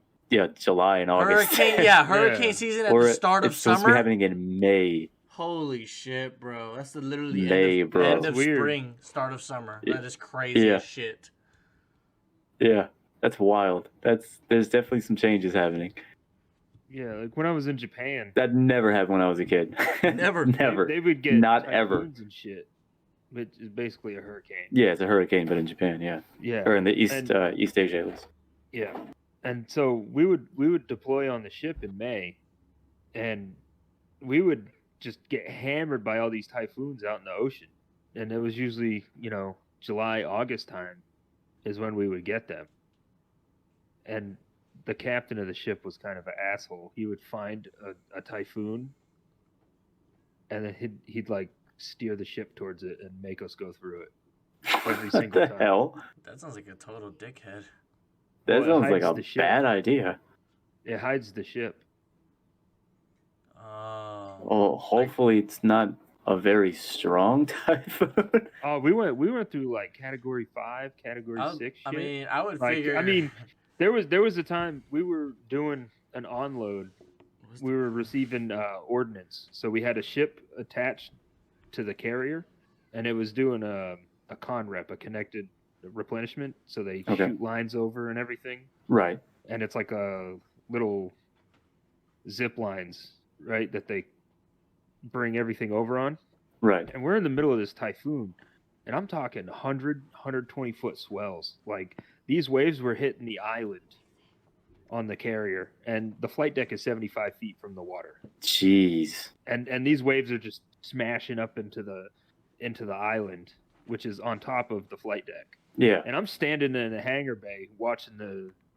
July and August. Hurricane season at the start of summer. It's supposed to be happening in May. Holy shit, bro! That's literally end of spring, start of summer. That is crazy as shit. Yeah. That's wild. There's definitely some changes happening. Yeah, like when I was in Japan. That never happened when I was a kid. Never. They would get not ever and shit. Which is basically a hurricane. Yeah, it's a hurricane, but in Japan, yeah. Yeah. Or in the East Asia at least. Yeah. And so we would deploy on the ship in May, and we would just get hammered by all these typhoons out in the ocean. And it was usually, July, August time is when we would get them. And the captain of the ship was kind of an asshole. He would find a typhoon, and then he'd like steer the ship towards it and make us go through it every single time. What the hell? That sounds like a total dickhead. That sounds like a bad idea. It hides the ship. Well, hopefully it's not a very strong typhoon. Oh, we went through like Category 5, Category 6 shit. I mean, I would figure. I mean, there was a time we were doing an onload. We were receiving ordnance, so we had a ship attached to the carrier, and it was doing a conrep, a connected replenishment. So they shoot lines over and everything. Right. And it's like a little zip lines, right, that they bring everything over on. Right. And we're in the middle of this typhoon, and I'm talking 120 foot swells. Like, these waves were hitting the island on the carrier, and the flight deck is 75 feet from the water. Jeez. And these waves are just smashing up into the island, which is on top of the flight deck. Yeah. And I'm standing in a hangar bay watching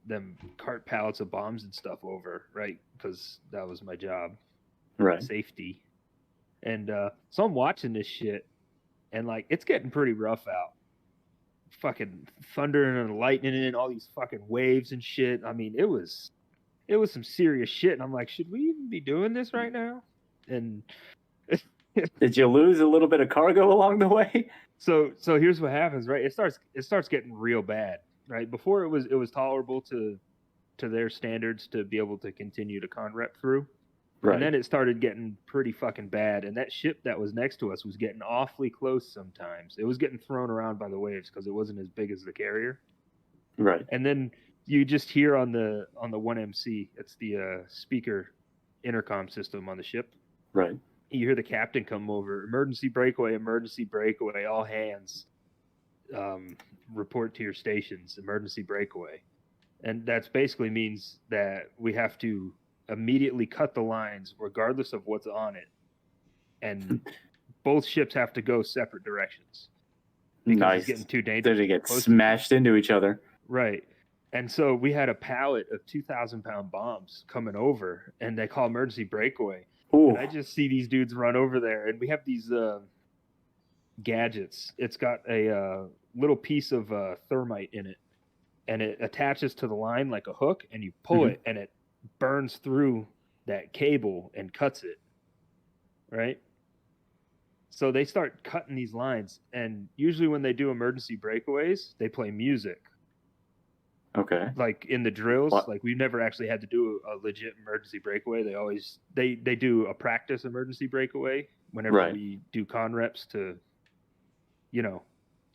them cart pallets of bombs and stuff over, right? Because that was my job. Right. Safety. And so I'm watching this shit, and like, it's getting pretty rough out. Fucking thunder and lightning and all these fucking waves and shit. I mean, it was some serious shit. And I'm like, should we even be doing this right now? And did you lose a little bit of cargo along the way? So here's what happens, right? It starts getting real bad, right? Before it was tolerable to their standards to be able to continue to conrep through. Right. And then it started getting pretty fucking bad. And that ship that was next to us was getting awfully close sometimes. It was getting thrown around by the waves because it wasn't as big as the carrier. Right. And then you just hear on the 1MC, it's the speaker intercom system on the ship. Right. You hear the captain come over, emergency breakaway, all hands, report to your stations, emergency breakaway. And that basically means that we have to immediately cut the lines regardless of what's on it, and both ships have to go separate directions because nice. It's getting too dangerous. They get smashed into each other. Right. And so we had a pallet of 2,000-pound bombs coming over, and they call emergency breakaway. Ooh. And I just see these dudes run over there, and we have these gadgets. It's got a little piece of thermite in it, and it attaches to the line like a hook, and you pull it, and it burns through that cable and cuts it, right? So they start cutting these lines, and usually when they do emergency breakaways, they play music. Okay. Like in the drills, like we've never actually had to do a legit emergency breakaway. They do a practice emergency breakaway whenever we do con reps to,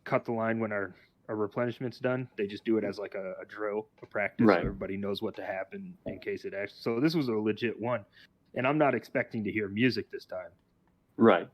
cut the line when our replenishment's done. They just do it as like a drill, a practice, so everybody knows what to happen in case it actually. So this was a legit one, and I'm not expecting to hear music this time. Right.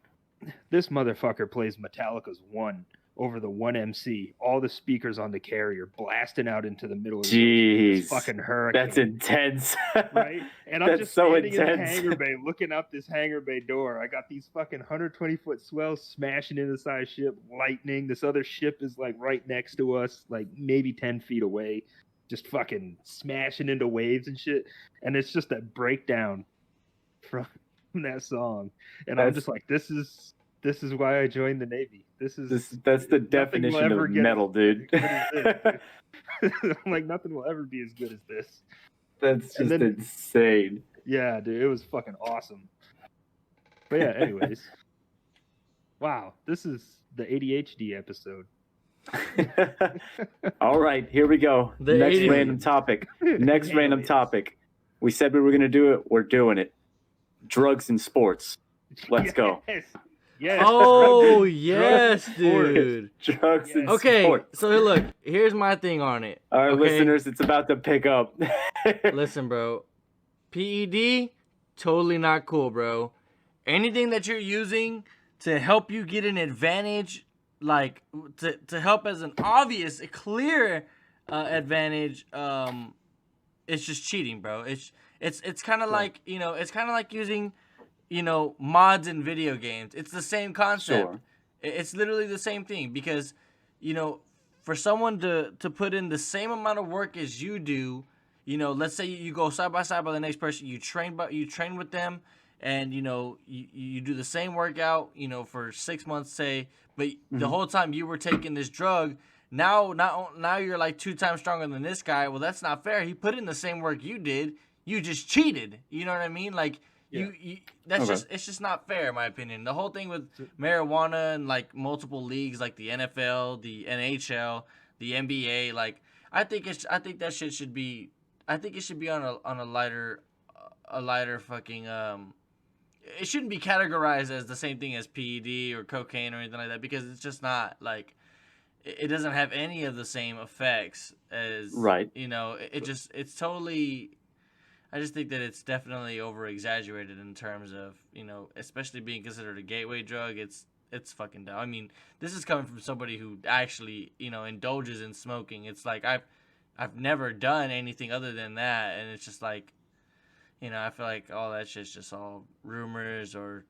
This motherfucker plays Metallica's One over the 1MC, all the speakers on the carrier blasting out into the middle of the fucking hurricane. That's intense. Right? And I'm just standing in the hangar bay looking out this hangar bay door. I got these fucking 120-foot swells smashing into the side of the ship, lightning. This other ship is like right next to us, like maybe 10 feet away, just fucking smashing into waves and shit. And it's just a breakdown from that song. And I'm just like, this is why I joined the Navy. That's the definition of metal, dude. I'm like, nothing will ever be as good as this. That's just insane. Yeah, dude, it was fucking awesome. But yeah, anyways. Wow, this is the ADHD episode. All right, here we go. Next random topic. Random topic. We said we were going to do it. We're doing it. Drugs in sports. Let's go. Yes. Oh, yes, dude. Drugs and okay, sports. So look, here's my thing on it. Our listeners, it's about to pick up. Listen, bro. PED, totally not cool, bro. Anything that you're using to help you get an advantage, like to help as an obvious, a clear advantage, it's just cheating, bro. It's kind of like, it's kind of like using, mods in video games. It's the same concept. Sure. It's literally the same thing because, for someone to put in the same amount of work as you do, let's say you go side by side by the next person, you train with them, and you do the same workout, for 6 months, say, but the whole time you were taking this drug. Now you're like 2 times stronger than this guy. Well, that's not fair. He put in the same work you did. You just cheated. You know what I mean? Like. Yeah. It's just not fair in my opinion. The whole thing with marijuana and like multiple leagues like the NFL, the NHL, the NBA, like I think that shit should be it should be on a lighter fucking it shouldn't be categorized as the same thing as PED or cocaine or anything like that because it's just not like it doesn't have any of the same effects as it's totally. I just think that it's definitely over-exaggerated in terms of, especially being considered a gateway drug. It's fucking dumb. I mean, this is coming from somebody who actually, indulges in smoking. It's like I've never done anything other than that, and it's just like, I feel like all that shit's just all rumors or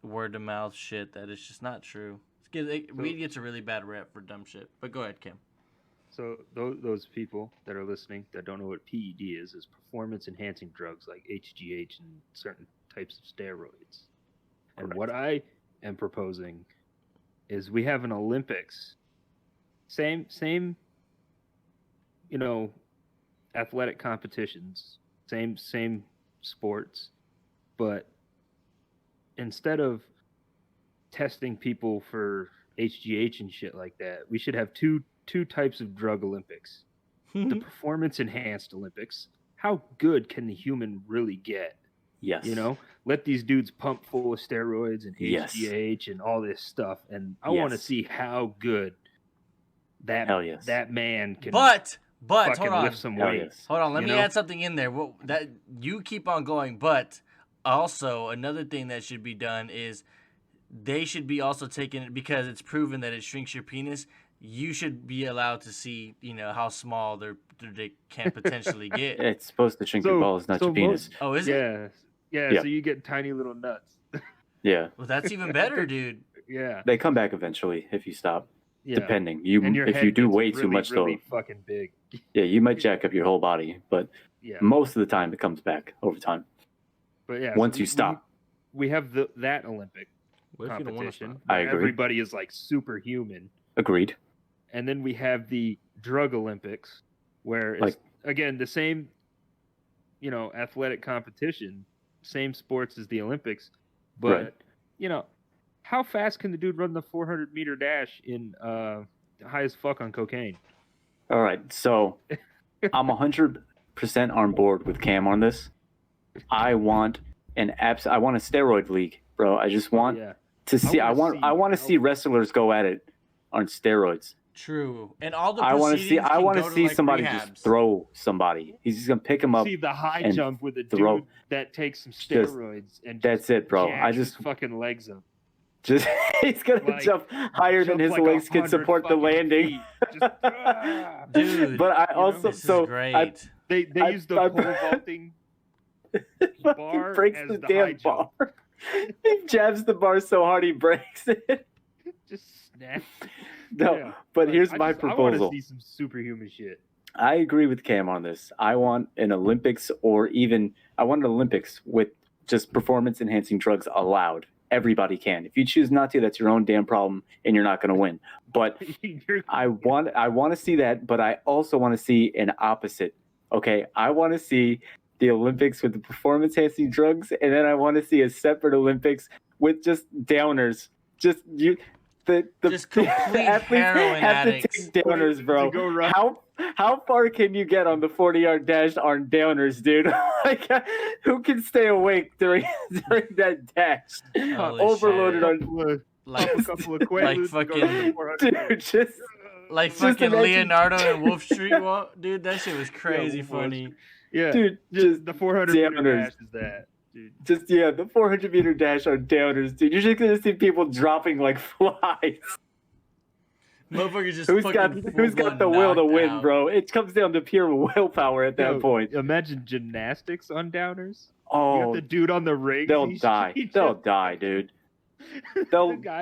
word-of-mouth shit that it's just not true. Weed gets a really bad rep for dumb shit. But go ahead, Kim. So those people that are listening that don't know what PED is performance-enhancing drugs like HGH and certain types of steroids. And what I am proposing is we have an Olympics, same athletic competitions, same sports, but instead of testing people for HGH and shit like that, we should have two types of drug Olympics. The performance-enhanced Olympics. How good can the human really get? Yes. Let these dudes pump full of steroids and HGH and all this stuff, and I want to see how good that man can. But hold on, lift some weights. Hold on, let me add something in there. That you keep on going, but also another thing that should be done is they should be also taking it because it's proven that it shrinks your penis. You should be allowed to see, how small their dick can potentially get. It's supposed to shrink your balls, not your penis. Oh, is it? Yeah. So you get tiny little nuts. Yeah. Well, that's even better, dude. Yeah. They come back eventually if you stop. Yeah. Depending. If you do way too much, though. Fucking big. Yeah, you might jack up your whole body, but most of the time it comes back over time. But yeah, once you stop. We have that Olympic competition. I agree. Everybody is like superhuman. Agreed. And then we have the drug Olympics, where it's, again, the same, athletic competition, same sports as the Olympics. But, how fast can the dude run the 400-meter dash in high as fuck on cocaine? All right. So I'm 100% on board with Cam on this. I want a steroid league, bro. I just want to see. I want to see wrestlers go at it on steroids. True, and all the I want to see like somebody rehabs. just throw somebody. He's just gonna pick him up. See the high jump with a throw. dude that takes some steroids and that's it, bro. I just fucking legs up. Just he's gonna jump higher than his legs can support the landing. Dude, but I also great. They use the pole vaulting bar breaks as the the damn bar. He jabs the bar so hard he breaks it. Just snap. No, but here's my proposal. I want to see some superhuman shit. I agree with Cam on this. I want an Olympics with just performance-enhancing drugs allowed. Everybody can. If you choose not to, that's your own damn problem, and you're not going to win. But I want to see that, but I also want to see an opposite. Okay, I want to see the Olympics with the performance-enhancing drugs, and then I want to see a separate Olympics with just downers. The complete athletes heroin have addicts. to take downers, bro. How far can you get on the 40-yard dash on downers, dude? Like, who can stay awake during that dash? Overloaded on like a couple of like fucking dude, fucking Leonardo and Wolf Street dude. That shit was crazy funny. Yeah, dude, just the 400-meter dash is that. Dude. The 400-meter dash on downers, dude. You're just gonna see people dropping like flies. Motherfuckers just who's got the will to win, out. Bro? It comes down to pure willpower at that point. Imagine gymnastics on downers. Oh, you got the dude on the ring. They'll die, dude.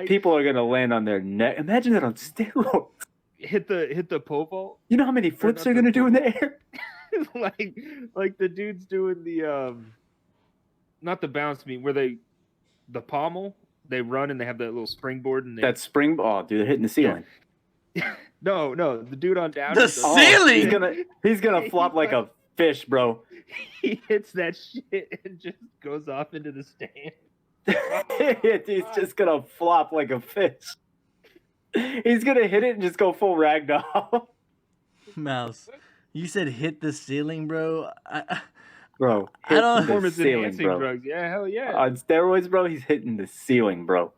People are gonna land on their neck. Imagine that on steroids. Hit the pole vault. You know how many flips they're gonna do in the air? like the dude's doing the not the bounce meet where the pommel, they run and they have that little springboard and that spring. Oh, dude, they're hitting the ceiling. No, the dude on down. The ceiling. He's gonna flop like a fish, bro. He hits that shit and just goes off into the stand. He's just gonna flop like a fish. He's gonna hit it and just go full ragdoll. Mouse, you said hit the ceiling, bro. Bro, I don't performance enhancing drugs. Yeah, hell yeah. On steroids, bro, he's hitting the ceiling, bro.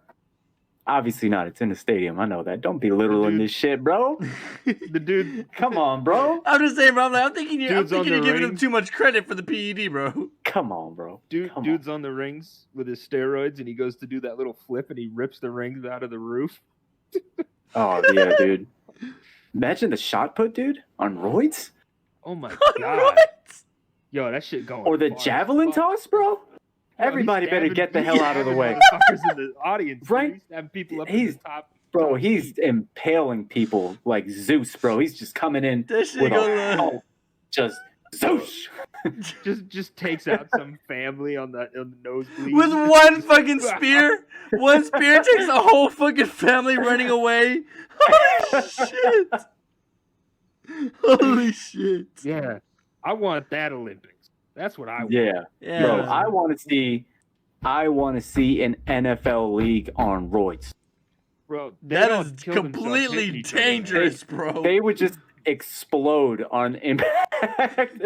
Obviously not. It's in a stadium. I know that. Don't be literal in this shit, bro. The dude, come on, bro. I'm just saying, bro. I'm thinking you're giving him too much credit for the PED, bro. Come on, bro. Dude's on the rings with his steroids, and he goes to do that little flip, and he rips the rings out of the roof. Oh yeah, dude. Imagine the shot put, dude, on roids. Oh my god. Yo, that shit going. Or the javelin toss, bro. Everybody better get the hell out of the way. Motherfuckers in the audience, right? He's having people up in the top. Bro, he's impaling people like Zeus, bro. He's just coming in with just Zeus. just takes out some family on the nosebleed. With one fucking spear. One spear takes a whole fucking family running away. Holy shit. Holy shit. Yeah. I want that Olympics. That's what I want. Yeah. Bro, I want to see an NFL league on roids. Bro, that is completely dangerous, bro. They would just explode on impact.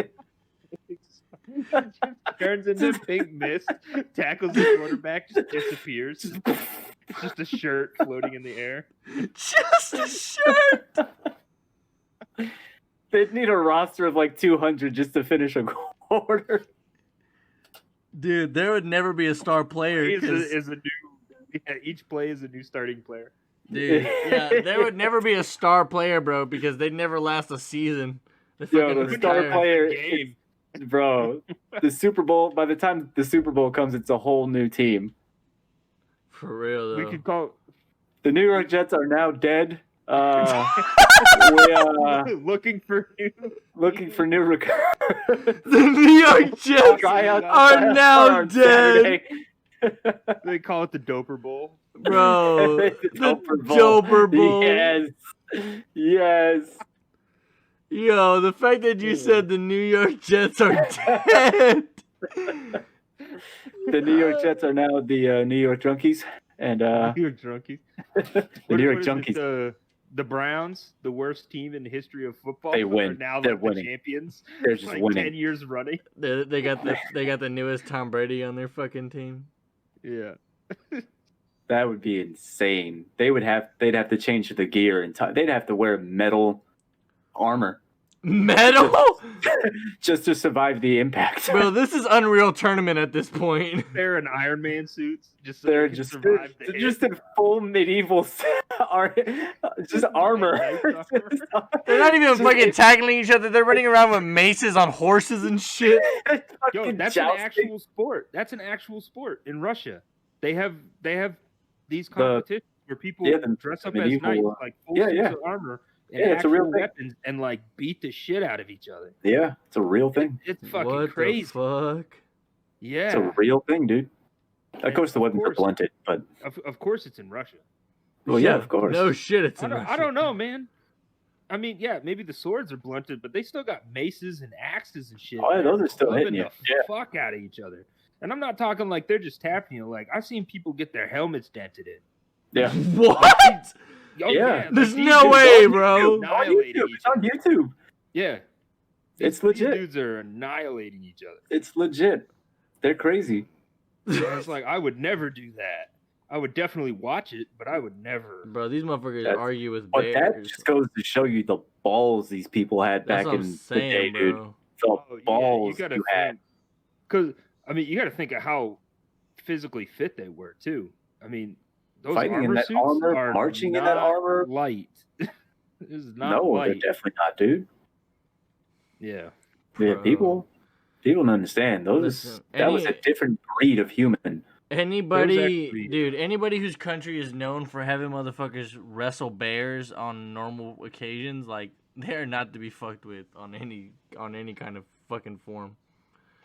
Turns into pink mist, tackles the quarterback, just disappears. Just a shirt floating in the air. Just a shirt. They'd need a roster of like 200 just to finish a quarter. Dude, there would never be a star player. Each play is a new starting player. Dude, yeah, there would never be a star player, bro, because they'd never last a season. The star player, bro. The Super Bowl. By the time the Super Bowl comes, it's a whole new team. For real, though. We could call the New York Jets are now dead. Looking for new recruits. The New York Jets are now dead. They call it the Doper Bowl, bro. The Doper Bowl. Yes. Yo, the fact that you said the New York Jets are dead. The New York Jets are now the New York Drunkies, and New York Drunkies. The New York Junkies. the Browns, the worst team in the history of football, they win. Are now They're the winning. champions. They're just like winning. 10 years running. They got the newest Tom Brady on their fucking team. Yeah. That would be insane. They'd have to change the gear and they'd have to wear metal armor. Metal? Just to survive the impact. Bro, this is Unreal Tournament at this point. They're in Iron Man suits. They're just in full medieval just armor. They're not even fucking tackling each other. They're running around with maces on horses and shit. Yo, that's an actual sport. That's an actual sport in Russia. They have these competitions where people dress up as knights, like full suits of armor. And it's a real weapons and like beat the shit out of each other. Yeah, it's a real thing. It's fucking crazy. The fuck? Yeah, it's a real thing, dude. Of course, the weapons are blunted, but of course it's in Russia. Well, yeah, of course. No shit, it's in Russia. I don't know, man. I mean, yeah, maybe the swords are blunted, but they still got maces and axes and shit. Oh, yeah, those are still hitting you. The fuck out of each other. And I'm not talking like they're just tapping you. Like I've seen people get their helmets dented in. Yeah. What? Oh, yeah. There's no way, bro. It's on YouTube. Yeah. It's legit. These dudes are annihilating each other. It's legit. They're crazy. It's like, I would never do that. I would definitely watch it, but I would never. Bro, these motherfuckers argue with bears. But that just goes to show you the balls these people had back in the day, dude. The balls you had. Because, I mean, you got to think of how physically fit they were, too. I mean, those fighting in that armor, marching in that armor, light. This is not no, light. they're definitely not, dude. Yeah, yeah. People don't understand. That was a different breed of human. Anybody whose country is known for having motherfuckers wrestle bears on normal occasions, like they are not to be fucked with on any kind of fucking form.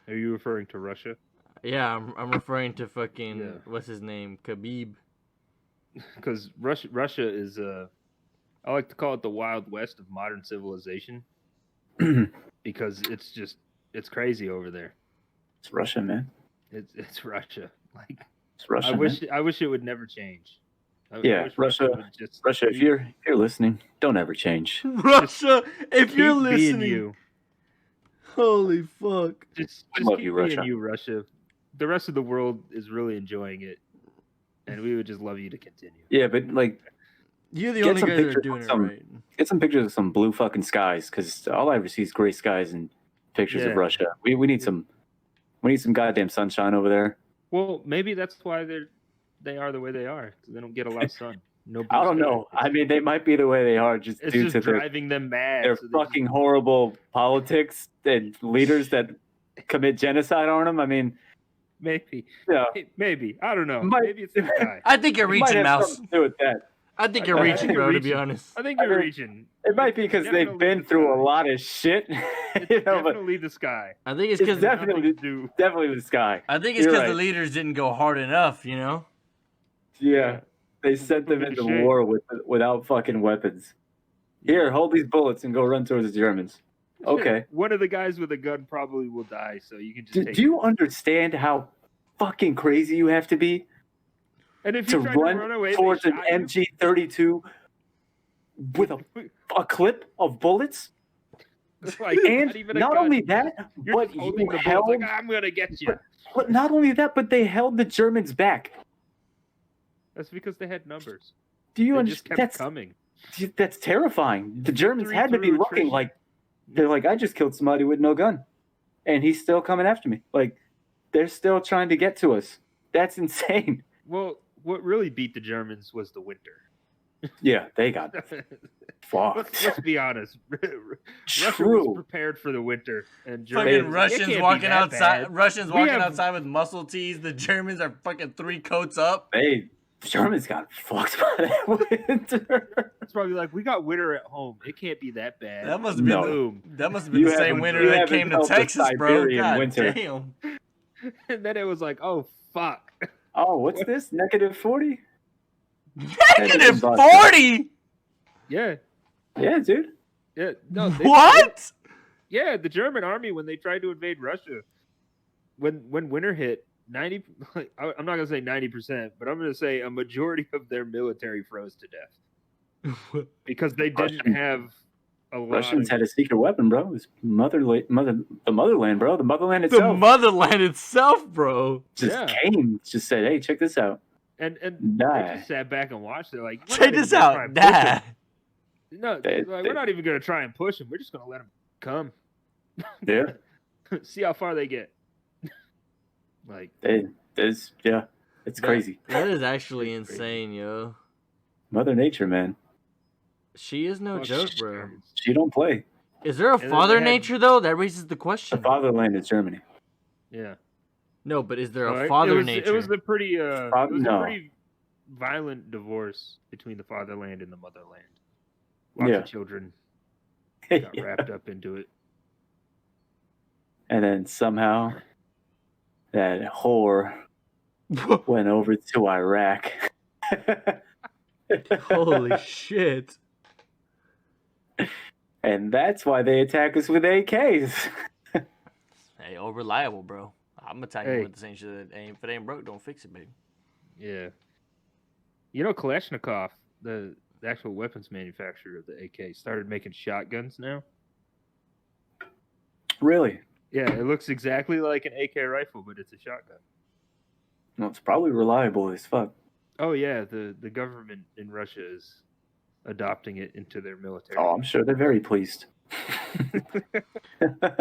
Are you referring to Russia? Yeah, I'm referring to fucking what's his name, Khabib. Because Russia is I like to call it the Wild West of modern civilization because it's crazy over there. It's Russia, man. It's Russia. Like it's Russia. I wish it would never change. Russia. Russia, if you're listening, don't ever change. Russia, if you're listening, holy fuck. Just love keep you, being Russia. You, Russia. The rest of the world is really enjoying it. And we would just love you to continue. Yeah, but like, you're the only guys that are doing it right. Get some pictures of some blue fucking skies, because all I ever see is gray skies and pictures of Russia. We need some goddamn sunshine over there. Well, maybe that's why they are the way they are. Because they don't get a lot of sun. No. I don't know. I mean, they might be the way they are due to driving them mad. Their fucking horrible politics and leaders that commit genocide on them. I mean. Maybe. Yeah. Maybe. I don't know. Maybe it's the guy. I think you're reaching, Mouse. To do with that. I think you're reaching, bro, to be honest. I think you're reaching. It might be because they've been through a lot of shit. Definitely the sky. I think it's because definitely the sky. I think it's because the leaders didn't go hard enough, you know? Yeah. They sent them into war without fucking weapons. Here, hold these bullets and go run towards the Germans. Okay. One of the guys with a gun probably will die, so you can just do you understand how fucking crazy you have to be? And if to you run away towards an MG32 with a clip of bullets? Like, and not only that, but you held. Like, I'm gonna get you. But not only that, but they held the Germans back. That's because they had numbers. Do you understand? Just kept coming. That's terrifying. The Germans had to be looking like they're like, I just killed somebody with no gun, and he's still coming after me. Like, they're still trying to get to us. That's insane. Well, what really beat the Germans was the winter. Yeah, they got fucked. Let's be honest. Russia was prepared for the winter, and fucking Russians walking outside. Russians walking outside with muscle tees. The Germans are fucking 3 coats up. The Germans got fucked by that winter. It's probably like, we got winter at home. It can't be that bad. That must have been the same winter that came to Texas, bro. God winter. Damn. And then it was like, oh fuck. Oh, what's this? -40? -40? Yeah. Yeah, dude. Yeah. No. What? Yeah, the German army, when they tried to invade Russia, when winter hit, I'm not gonna say 90%, but I'm gonna say a majority of their military froze to death. because they didn't have a lot. Russians had a secret weapon, bro. It was the motherland, bro. The motherland itself. The motherland itself, bro. Just said, hey, check this out. And they just sat back and watched it. Like, check this out, die. No, we're not even going to try and push them. We're just going to let them come. Yeah. See how far they get. Like, it's crazy. That is actually insane, yo. Mother Nature, man. She is no joke, bro. She don't play. Is there a Father Nature, though? That raises the question. The fatherland is Germany. Yeah. No, but is there a Father Nature? It was a pretty violent divorce between the fatherland and the motherland. Lots of children got wrapped up into it. And then somehow that whore went over to Iraq. Holy shit. And that's why they attack us with AKs. Hey, all reliable, bro. I'm attacking with the same shit. If it ain't broke, don't fix it, baby. Yeah. You know, Kalashnikov, the actual weapons manufacturer of the AK, started making shotguns now. Really? Yeah, it looks exactly like an AK rifle, but it's a shotgun. Well, it's probably reliable as fuck. Oh, yeah, the government in Russia is adopting it into their military. Oh, I'm sure they're very pleased.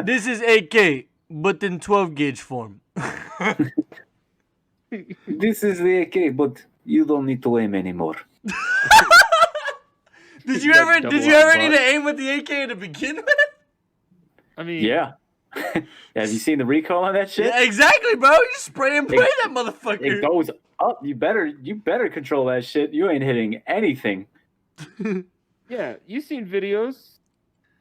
This is AK, but in 12 gauge form. This is the AK, but you don't need to aim anymore. Did you ever need to aim with the AK to begin with? I mean, yeah. Have you seen the recoil on that shit? Yeah, exactly, bro. You spray and pray that motherfucker. It goes up. You better control that shit. You ain't hitting anything. Yeah, you seen videos.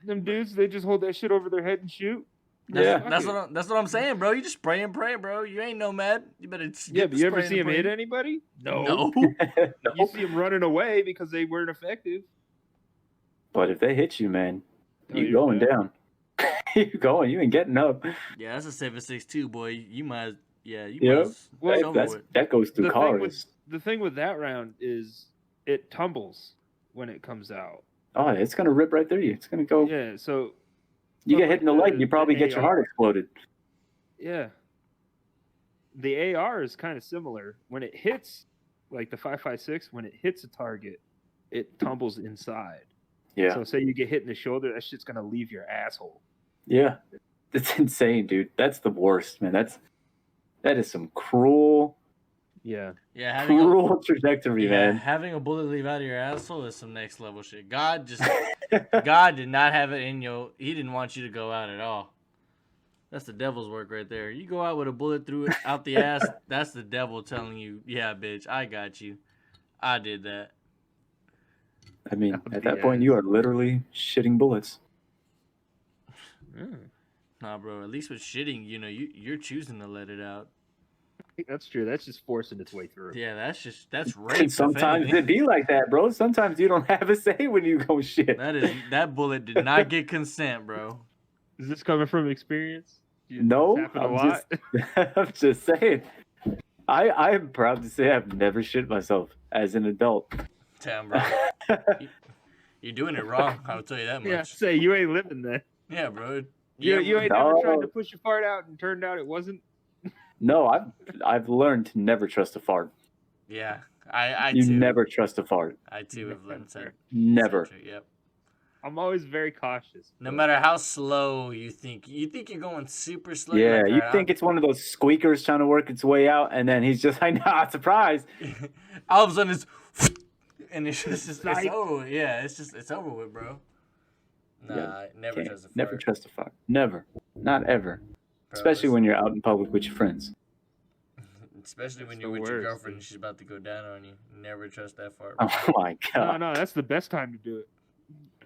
Them dudes, they just hold that shit over their head and shoot. That's what I'm saying, bro. You just spray and pray, bro. You ain't nomad. You better. But you ever see him hit anybody? No. You see him running away because they weren't effective. But if they hit you, man, you going down. You ain't getting up. Yeah, that's a 7.62, boy. You might. Yeah, you must. Well, that goes through cars. The thing with that round is it tumbles when it comes out. Oh, it's gonna rip right through you. It's gonna go. Yeah, so you get hit in the leg, you probably get your heart exploded. Yeah. The AR is kind of similar. When it hits, like the 5.56, when it hits a target, it tumbles inside. Yeah. So say you get hit in the shoulder, that shit's gonna leave your asshole. Yeah. It's insane, dude. That's the worst, man. That is some cruel. Yeah. Yeah. Cruel trajectory, man. Having a bullet leave out of your asshole is some next level shit. God did not have it in you. He didn't want you to go out at all. That's the devil's work right there. You go out with a bullet through it out the ass. That's the devil telling you, yeah, bitch, I got you. I did that. I mean, at that point, you are literally shitting bullets. Nah, bro. At least with shitting, you're choosing to let it out. That's true. That's just forcing its way through. Yeah, that's rape. Sometimes it be like that, bro. Sometimes you don't have a say when you go shit. That bullet did not get consent, bro. Is this coming from experience? No, I'm just saying. I'm proud to say I've never shit myself as an adult. Damn, bro. You're doing it wrong. I'll tell you that much. Yeah, say you ain't living that. Yeah, bro. You ain't never tried to push your fart out and turned out it wasn't. No, I've learned to never trust a fart. Yeah, I you too. never trust a fart. I too have learned that. Never. Yep. I'm always very cautious. No matter how slow you think you're going super slow. Yeah, you think it's one of those squeakers trying to work its way out, and then he's just like, "Nah, surprise!" All of a sudden, it's over with. Yeah, it's over with, bro. Nah, never trust a fart. Never trust a fart. Never. Not ever. Bro, especially when you're out in public with your friends. Especially when you're with your girlfriend and she's about to go down on you. Never trust that fart. Bro. Oh my god. No, that's the best time to do it.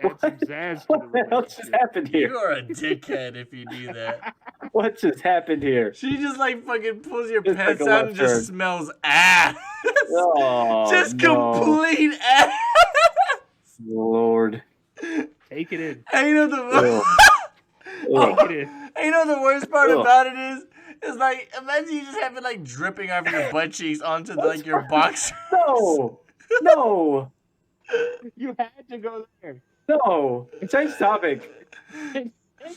Add some zazz to what the hell just happened here? You are a dickhead if you do that. What just happened here? She just fucking pulls your pants out and just smells ass. Oh, just complete ass. Lord. Take it in. Hey, you know the worst part about it is imagine you just have it dripping off your butt cheeks onto your boxers. No. You had to go there. No, change topic. Change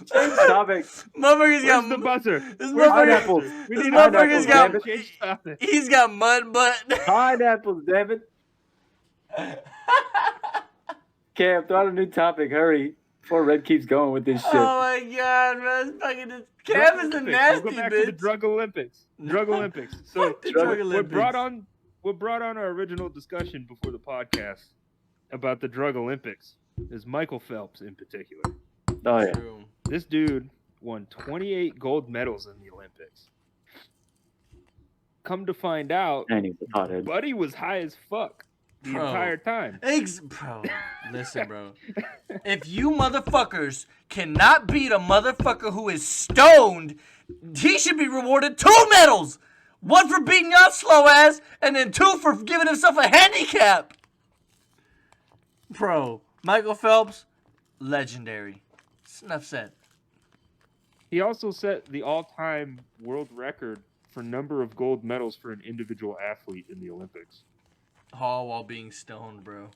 topic. Motherfucker's got the buzzer. This pineapples. This motherfucker's got. Change topic. He's got mud butt. Pineapples, damn it. Cam, throw out a new topic. Hurry. Before Red keeps going with this shit. Oh my god, bro. This fucking Cam is a nasty we'll go back bitch. to the Drug Olympics. Drug Olympics. So what brought on our original discussion before the podcast about the Drug Olympics is Michael Phelps in particular. Oh yeah. This dude won 28 gold medals in the Olympics. Come to find out, Buddy was high as fuck the entire time. Bro, listen, bro. If you motherfuckers cannot beat a motherfucker who is stoned, he should be rewarded 2 medals. 1 for beating y'all slow ass, and then 2 for giving himself a handicap. Bro, Michael Phelps, legendary. Enough said. He also set the all-time world record for number of gold medals for an individual athlete in the Olympics. All while being stoned, bro.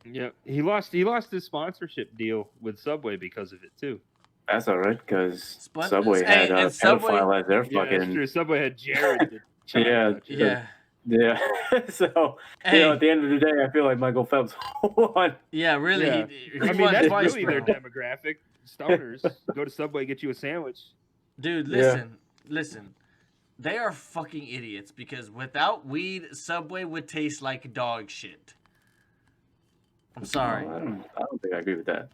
Yeah, he lost his sponsorship deal with Subway because of it too. That's all right, because Subway had a pedophile as their fucking. That's true. Subway had Jared. Yeah. So at the end of the day, I feel like Michael Phelps won. Yeah, really. Yeah. I mean, that's really their demographic. Stoners go to Subway, get you a sandwich. Dude, listen. They are fucking idiots because without weed, Subway would taste like dog shit. I'm sorry. No, I don't think I agree with that.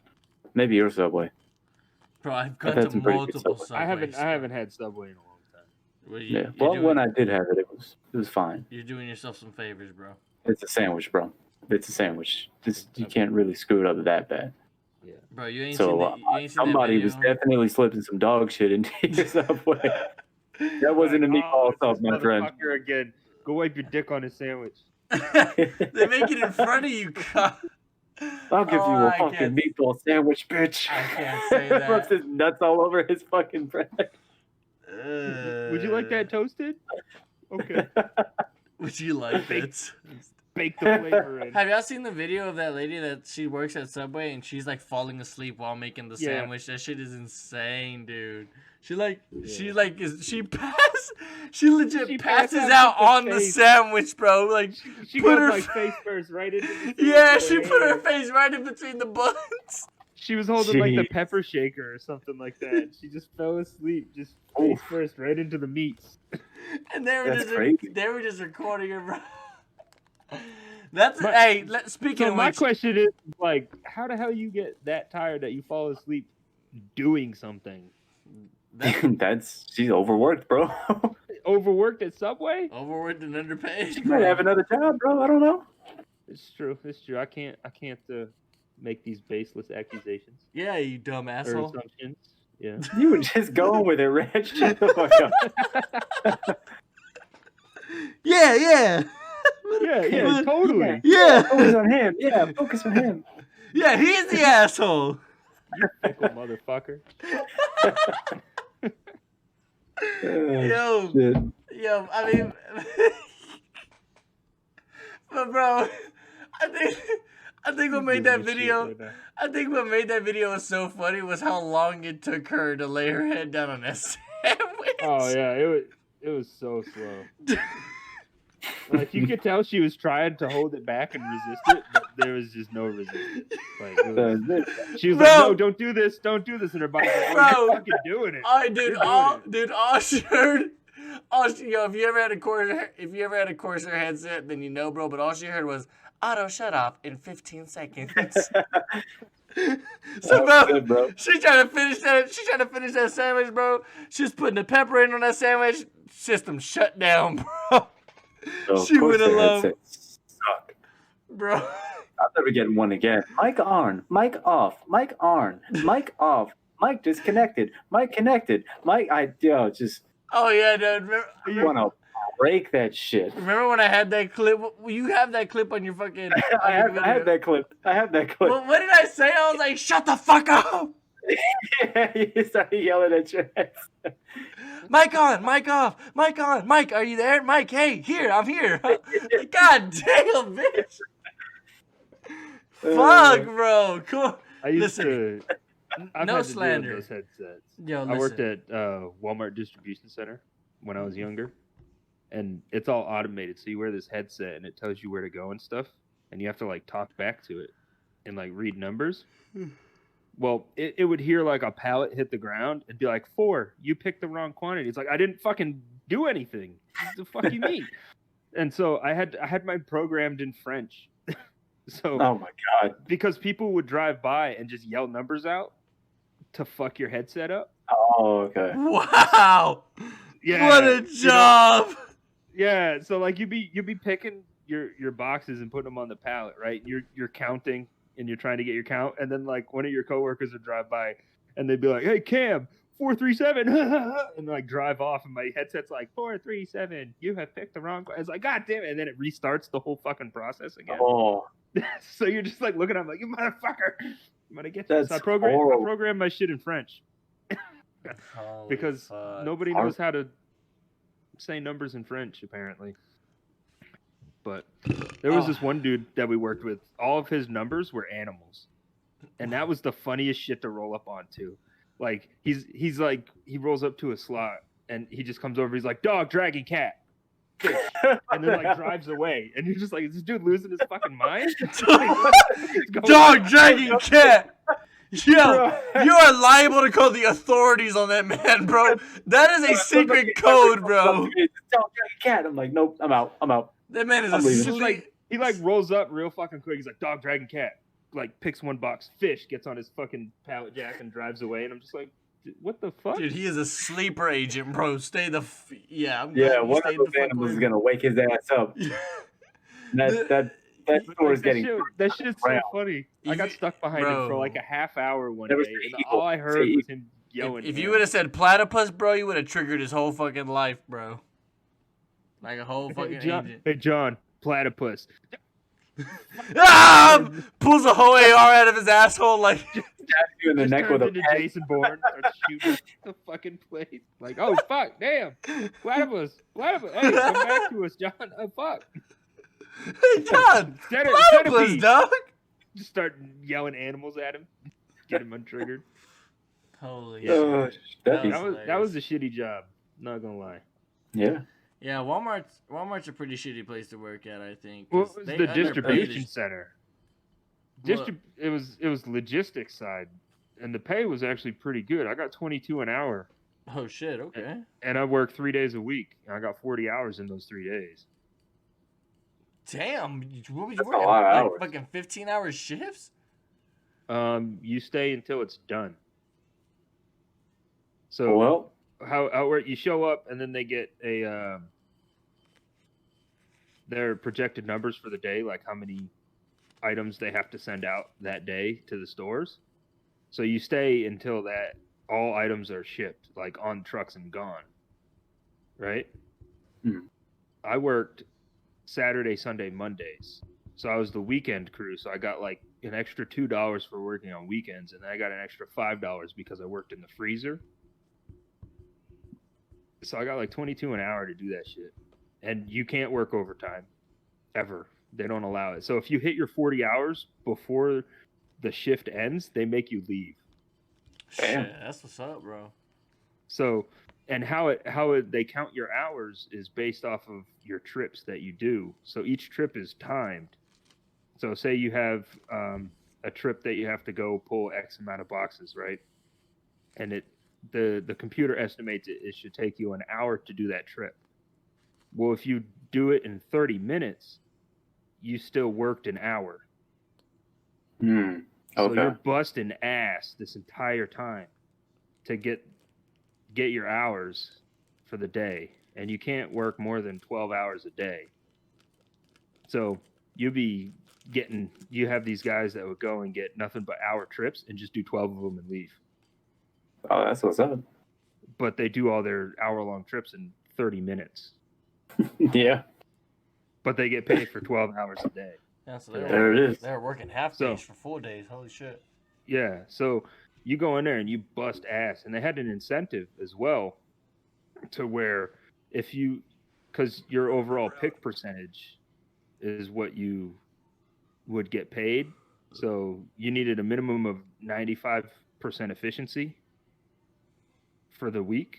Maybe your Subway. Bro, I've gone to multiple Subways. I haven't had Subway in a long time. Well, when I did have it, it was fine. You're doing yourself some favors, bro. It's a sandwich, bro. It's a sandwich. You can't really screw it up that bad. Yeah, bro. You ain't so seen somebody was definitely slipping some dog shit into your Subway. That wasn't a meatball sub, my friend. Again. Go wipe your dick on his sandwich. They make it in front of you, God. I'll give you a fucking meatball sandwich, bitch. I can't say that. Rubs his nuts all over his fucking bread. Would you like that toasted? Okay. Would you like it? Bake the flavor in. Have y'all seen the video of that lady that she works at Subway and she's like falling asleep while making the sandwich? That shit is insane, dude. She passes out on the sandwich, bro. Like she put her face first right into the she put her face right in between the buns. She was holding like the pepper shaker or something like that. She just fell asleep, just face first right into the meats. And they were just recording her, bro. Speaking of my which, question is like, how the hell you get that tired that you fall asleep doing something? She's overworked, bro. Overworked at Subway? Overworked and underpaid. She might have another job, bro. I don't know. It's true. I can't make these baseless accusations. Yeah, you dumb asshole. Or assumptions. Yeah. You were just going with it, Reg. Shut the fuck up. Yeah, totally. Yeah. Focus on him. Yeah, focus on him. Yeah, he's the asshole. You fickle motherfucker. Yo, I mean, but bro, I think what made that video, I think what made that video so funny was how long it took her to lay her head down on that sandwich. Oh yeah, it was so slow. Like you could tell she was trying to hold it back and resist it, but there was just no resistance. Like she was like, "No, don't do this, and her body's like, "Oh, you're fucking doing it." All she heard, if you ever had a Corsair headset, then you know, bro. But all she heard was auto shut off in 15 seconds. So, bro, she trying to finish that sandwich, bro. She's putting the pepper in on that sandwich. System shut down, bro. So she would have loved. Suck. Bro. I'm never getting one again. Mic on, mic off, mic on, mic off, mic disconnected, mic connected, mic. Oh yeah, dude. You want to break that shit. Remember when I had that clip? You have that clip on your fucking. I have that clip. Well, what did I say? I was like, "Shut the fuck up." Yeah, you started yelling at your ass. Mic on, mic off, mic on, Mike, are you there? Mike, hey, I'm here. God damn, bitch. Fuck, bro. Cool. I used to. I've no had to slander. deal with those headsets. Yo, I worked at Walmart distribution center when I was younger, and it's all automated. So you wear this headset, and it tells you where to go and stuff, and you have to like talk back to it and like read numbers. Well, it would hear like a pallet hit the ground and be like, 4, you picked the wrong quantity. It's like, I didn't fucking do anything. What the fuck you mean? And so I had mine programmed in French. So, oh my God. Because people would drive by and just yell numbers out to fuck your headset up. Oh, okay. Wow. Yeah. What a job. Yeah. So like you'd be picking your boxes and putting them on the pallet, right? You're counting and you're trying to get your count, and then like one of your coworkers would drive by and they'd be like, "Hey Cam, 437," and like drive off, and my headset's like 437. You have picked the wrong. It's like, God damn it, and then it restarts the whole fucking process again. Oh. So you're just like looking at him like, you motherfucker, I'm gonna get this. I program my shit in French because fuck. nobody knows how to say numbers in French apparently. But there was this one dude that we worked with. All of his numbers were animals, and that was the funniest shit to roll up on too. Like he's like he rolls up to a slot and he just comes over. He's like, dog, dragon, cat. Fish. And then like drives away, and you're just like, is this dude losing his fucking mind? Dog, dragon, cat. Yo, you are liable to call the authorities on that man, bro. That is a secret code, bro. Dog, dragon, cat. I'm like, nope, I'm out. That man is he like rolls up real fucking quick. He's like, dog, dragon, cat. Like picks one box, fish, gets on his fucking pallet jack and drives away. And I'm just like, what the fuck? Dude, he is a sleeper agent, bro. Stay the one of those animals is gonna wake his ass up. that store is getting that shit's so funny. I got stuck behind him for like a half hour one day, and all I heard was him yelling. If you would have said platypus, bro, you would have triggered his whole fucking life, bro. Like a whole fucking agent. Hey John, platypus. Pulls a whole AR out of his asshole, like stabs you in the neck with a pen. Jason Bourne starts shooting the fucking place. Like, oh fuck, damn, platypus. Hey, come back to us, John. Oh fuck. Hey John, platypus, dog. Just start yelling animals at him, get him untriggered. Holy shit. That was a shitty job. Not gonna lie. Yeah. Yeah, Walmart's a pretty shitty place to work at, I think. Well, it was the distribution center. It was logistics side, and the pay was actually pretty good. I got $22 an hour. Oh shit! Okay. And I work 3 days a week. And I got 40 hours in those 3 days. Damn! What was you working? Like fucking 15-hour shifts? You stay until it's done. So how you show up and then they get their projected numbers for the day, like how many items they have to send out that day to the stores. So you stay until that all items are shipped, like on trucks and gone. Right? Mm-hmm. I worked Saturday, Sunday, Mondays. So I was the weekend crew. So I got like an extra $2 for working on weekends, and then I got an extra $5 because I worked in the freezer. So I got like $22 an hour to do that shit. And you can't work overtime ever. They don't allow it. So if you hit your 40 hours before the shift ends, they make you leave. Shit, that's what's up, bro. So, and how they count your hours is based off of your trips that you do. So each trip is timed. So say you have a trip that you have to go pull X amount of boxes, right? And the computer estimates it should take you an hour to do that trip. Well, if you do it in 30 minutes, you still worked an hour. Okay. So you're busting ass this entire time to get your hours for the day. And you can't work more than 12 hours a day. So you have these guys that would go and get nothing but hour trips and just do 12 of them and leave. Oh, that's what's up. But they do all their hour-long trips in 30 minutes. Yeah. But they get paid for 12 hours a day. Yeah, so there it is. They're working half days for 4 days. Holy shit. Yeah, so you go in there and you bust ass. And they had an incentive as well to where because your overall pick percentage is what you would get paid. So you needed a minimum of 95% efficiency for the week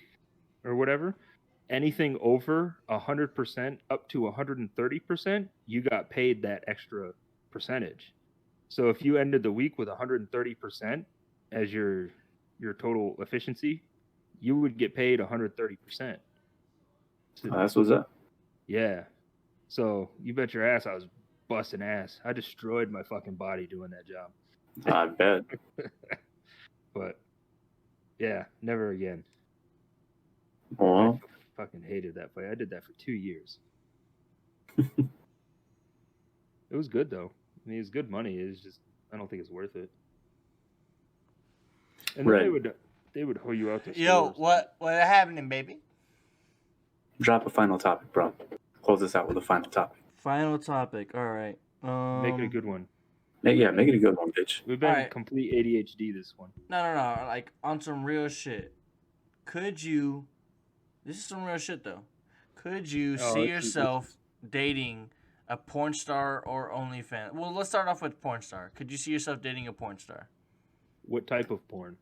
or whatever. Anything over 100% up to 130%, you got paid that extra percentage. So if you ended the week with 130% as your total efficiency, you would get paid 130%. So, that's what's up. Yeah. So you bet your ass I was busting ass. I destroyed my fucking body doing that job. I bet. But yeah, never again. Well, I fucking hated that fight. I did that for 2 years. It was good though. I mean, it's good money. It's just I don't think it's worth it. And then they would hoe you out to Yo, stores. what happening, baby? drop a final topic, bro. Close this out with a final topic. Final topic. All right. Make it a good one. Make it a good one, bitch. We've been complete ADHD this one. No. Like on some real shit. Could you? This is some real shit though. Could you see yourself dating a porn star or OnlyFans? Well, let's start off with porn star. Could you see yourself dating a porn star? What type of porn?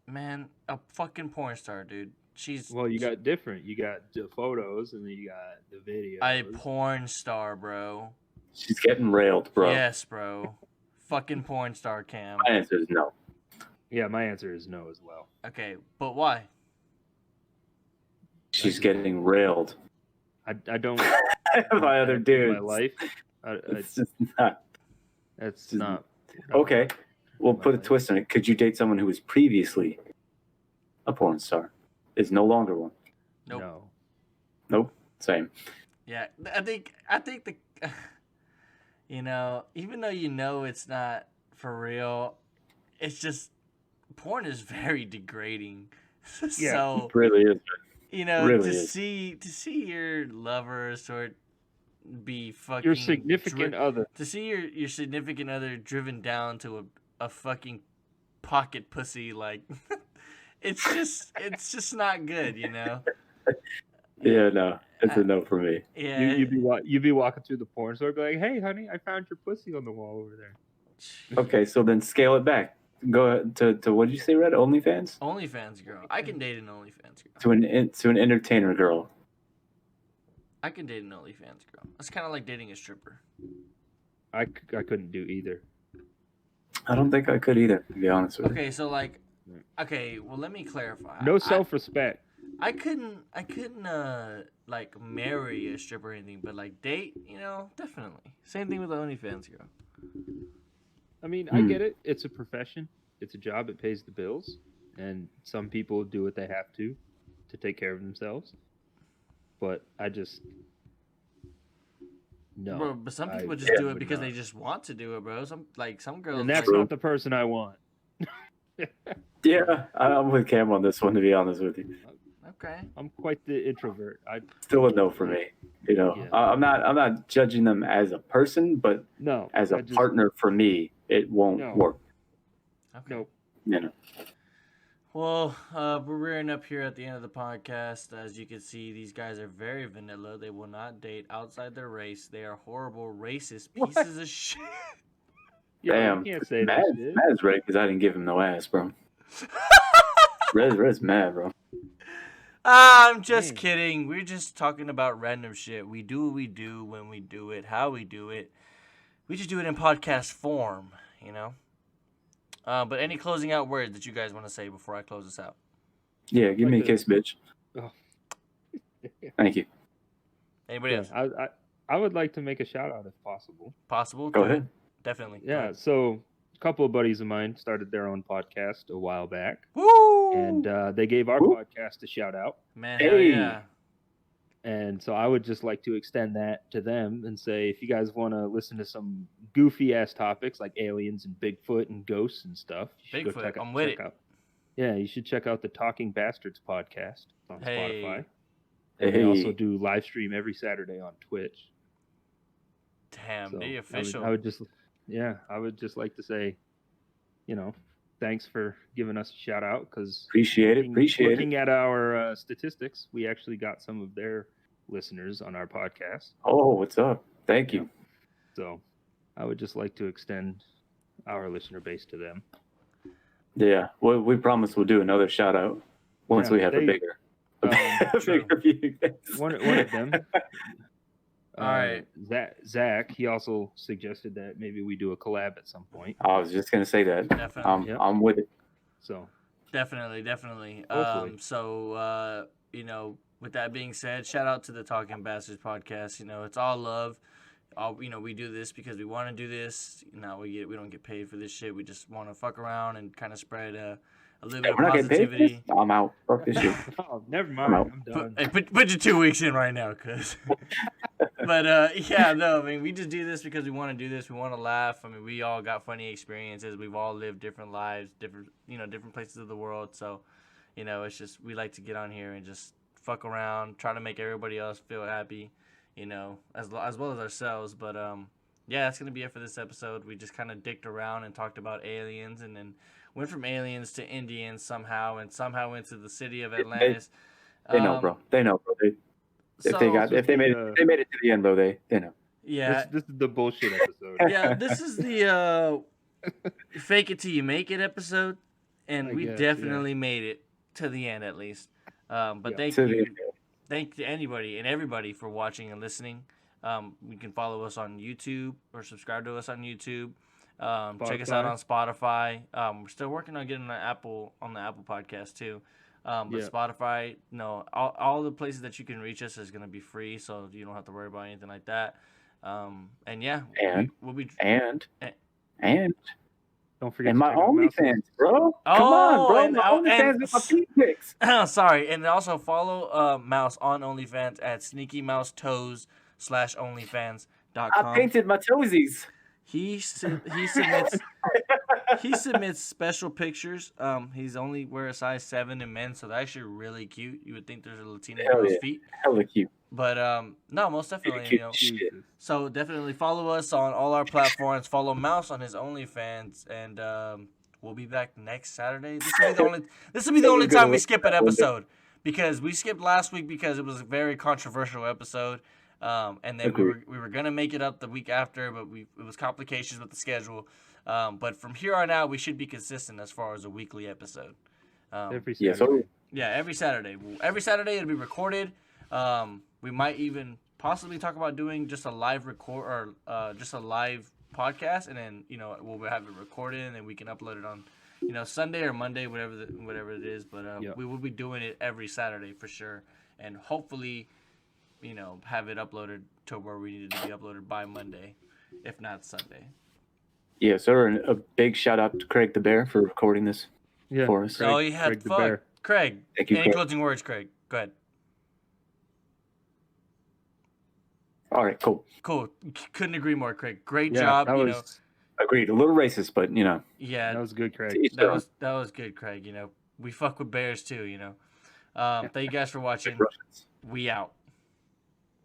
Man, a fucking porn star, dude. You got different. You got the photos and then you got the videos. A porn star, bro. She's getting railed, bro. Yes, bro. Fucking porn star, Cam. My answer is no. Yeah, my answer is no as well. Okay, but why? She's getting railed. I don't. By other dudes. My life. It's just not. That's just not. Okay, we'll put a twist on it. Could you date someone who was previously a porn star? Is no longer one. Nope. No. Nope. Same. Yeah, I think the, even though it's not for real, it's just porn is very degrading. Yeah, so it really is. To see your lover sort be fucking your significant other. To see your significant other driven down to a fucking pocket pussy, like it's just not good, Yeah, no, it's a no for me. Yeah, you'd be walking through the porn store, be like, "Hey, honey, I found your pussy on the wall over there." Okay, so then scale it back. Go to what did you say, Red? OnlyFans? OnlyFans girl. I can date an OnlyFans girl. To an entertainer girl. I can date an OnlyFans girl. It's kind of like dating a stripper. I couldn't do either. I don't think I could either, to be honest with you. Okay, so well, let me clarify. No self-respect. I couldn't like marry a stripper or anything, but like date, definitely. Same thing with the OnlyFans girl. I mean, I get it. It's a profession. It's a job. It pays the bills. And some people do what they have to take care of themselves. But I just... No. Bro, but some people just do it because they just want to do it, bro. Some girls... And that's not the person I want. Yeah, I'm with Cam on this one, to be honest with you. Okay. I'm quite the introvert. Still a no for me. Yeah. I'm not judging them as a person, but as a partner for me, it won't work. Okay. Nope. Well, we're rearing up here at the end of the podcast. As you can see, these guys are very vanilla. They will not date outside their race. They are horrible, racist pieces of shit. Damn. You can't say Mad's right because I didn't give him no ass, bro. Red's mad, bro. I'm just kidding. We're just talking about random shit. We do what we do when we do it, how we do it. We just do it in podcast form, But any closing out words that you guys want to say before I close this out? Yeah, give me a kiss, bitch. Oh. Thank you. Anybody else? I would like to make a shout out if possible. Possible? Go ahead. Definitely. Yeah, so a couple of buddies of mine started their own podcast a while back. Woo! And they gave our podcast a shout out. Man, hell yeah. And so I would just like to extend that to them and say, if you guys want to listen to some goofy ass topics like aliens and Bigfoot and ghosts and stuff, you should Bigfoot, I'm with it. Yeah, you should check out the Talking Bastards podcast on Spotify. Hey. They also do live stream every Saturday on Twitch. Damn, so the official. I would just like to say, thanks for giving us a shout out because looking at our statistics, we actually got some of their listeners on our podcast. Oh, what's up? Thank you. So I would just like to extend our listener base to them. Yeah, well, we promise we'll do another shout out once we have a bigger view. One of them. All right, Zach. He also suggested that maybe we do a collab at some point. I was just gonna say that. Definitely, I'm with it. So definitely. So with that being said, shout out to the Talking Bastards podcast. It's all love. We do this because we want to do this. We don't get paid for this shit. We just want to fuck around and kind of spread a little bit of positivity. I'm out. Fuck this shit. Oh, never mind. I'm done. Put your 2 weeks in right now, cause. But we just do this because we want to do this. We want to laugh. I mean, we all got funny experiences. We've all lived different lives, different places of the world. So, it's just we like to get on here and just fuck around, try to make everybody else feel happy. As well as ourselves. But that's gonna be it for this episode. We just kind of dicked around and talked about aliens, and then went from aliens to Indians somehow, and somehow into the city of Atlantis. They know, bro. They know, bro. If they made it to the end, bro, they know. Yeah, this is the bullshit episode. Yeah, this is the fake it till you make it episode, and we definitely made it to the end at least. But thank you. Thank to anybody and everybody for watching and listening. You can follow us on YouTube or subscribe to us on YouTube. Check us out on Spotify. We're still working on getting on the Apple podcast too. Spotify, all the places that you can reach us is going to be free, so you don't have to worry about anything like that. We'll be don't forget. And my OnlyFans, bro. Come on, bro. My OnlyFans with my feet pics. Sorry, and also follow Mouse on OnlyFans at SneakyMouseToes.onlyfans.com. I painted my toesies. He submits special pictures. He's only wear a size 7 in men, so they're actually really cute. You would think there's a Latina girl's feet. Hella cute. But no, most definitely. So definitely follow us on all our platforms. Follow Mouse on his OnlyFans, and we'll be back next Saturday. This will be the only time we skip an episode, because we skipped last week because it was a very controversial episode. And then we were gonna make it up the week after, but it was complications with the schedule. But from here on out, we should be consistent as far as a weekly episode. Every Saturday. Every Saturday. Every Saturday it'll be recorded. We might even possibly talk about doing just a live record or just a live podcast, and then we'll have it recorded, and then we can upload it on Sunday or Monday, whatever it is. But we will be doing it every Saturday for sure, and hopefully have it uploaded to where we need it to be uploaded by Monday, if not Sunday. Yeah, sir. And a big shout out to Craig the Bear for recording this for us. Oh, you had fun. Craig, any closing words, Craig? Go ahead. All right, cool. Couldn't agree more, Craig. Great job. Agreed. A little racist, but Yeah, that was good, Craig. That was good, Craig. We fuck with bears too. Thank you guys for watching. We out.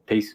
Peace.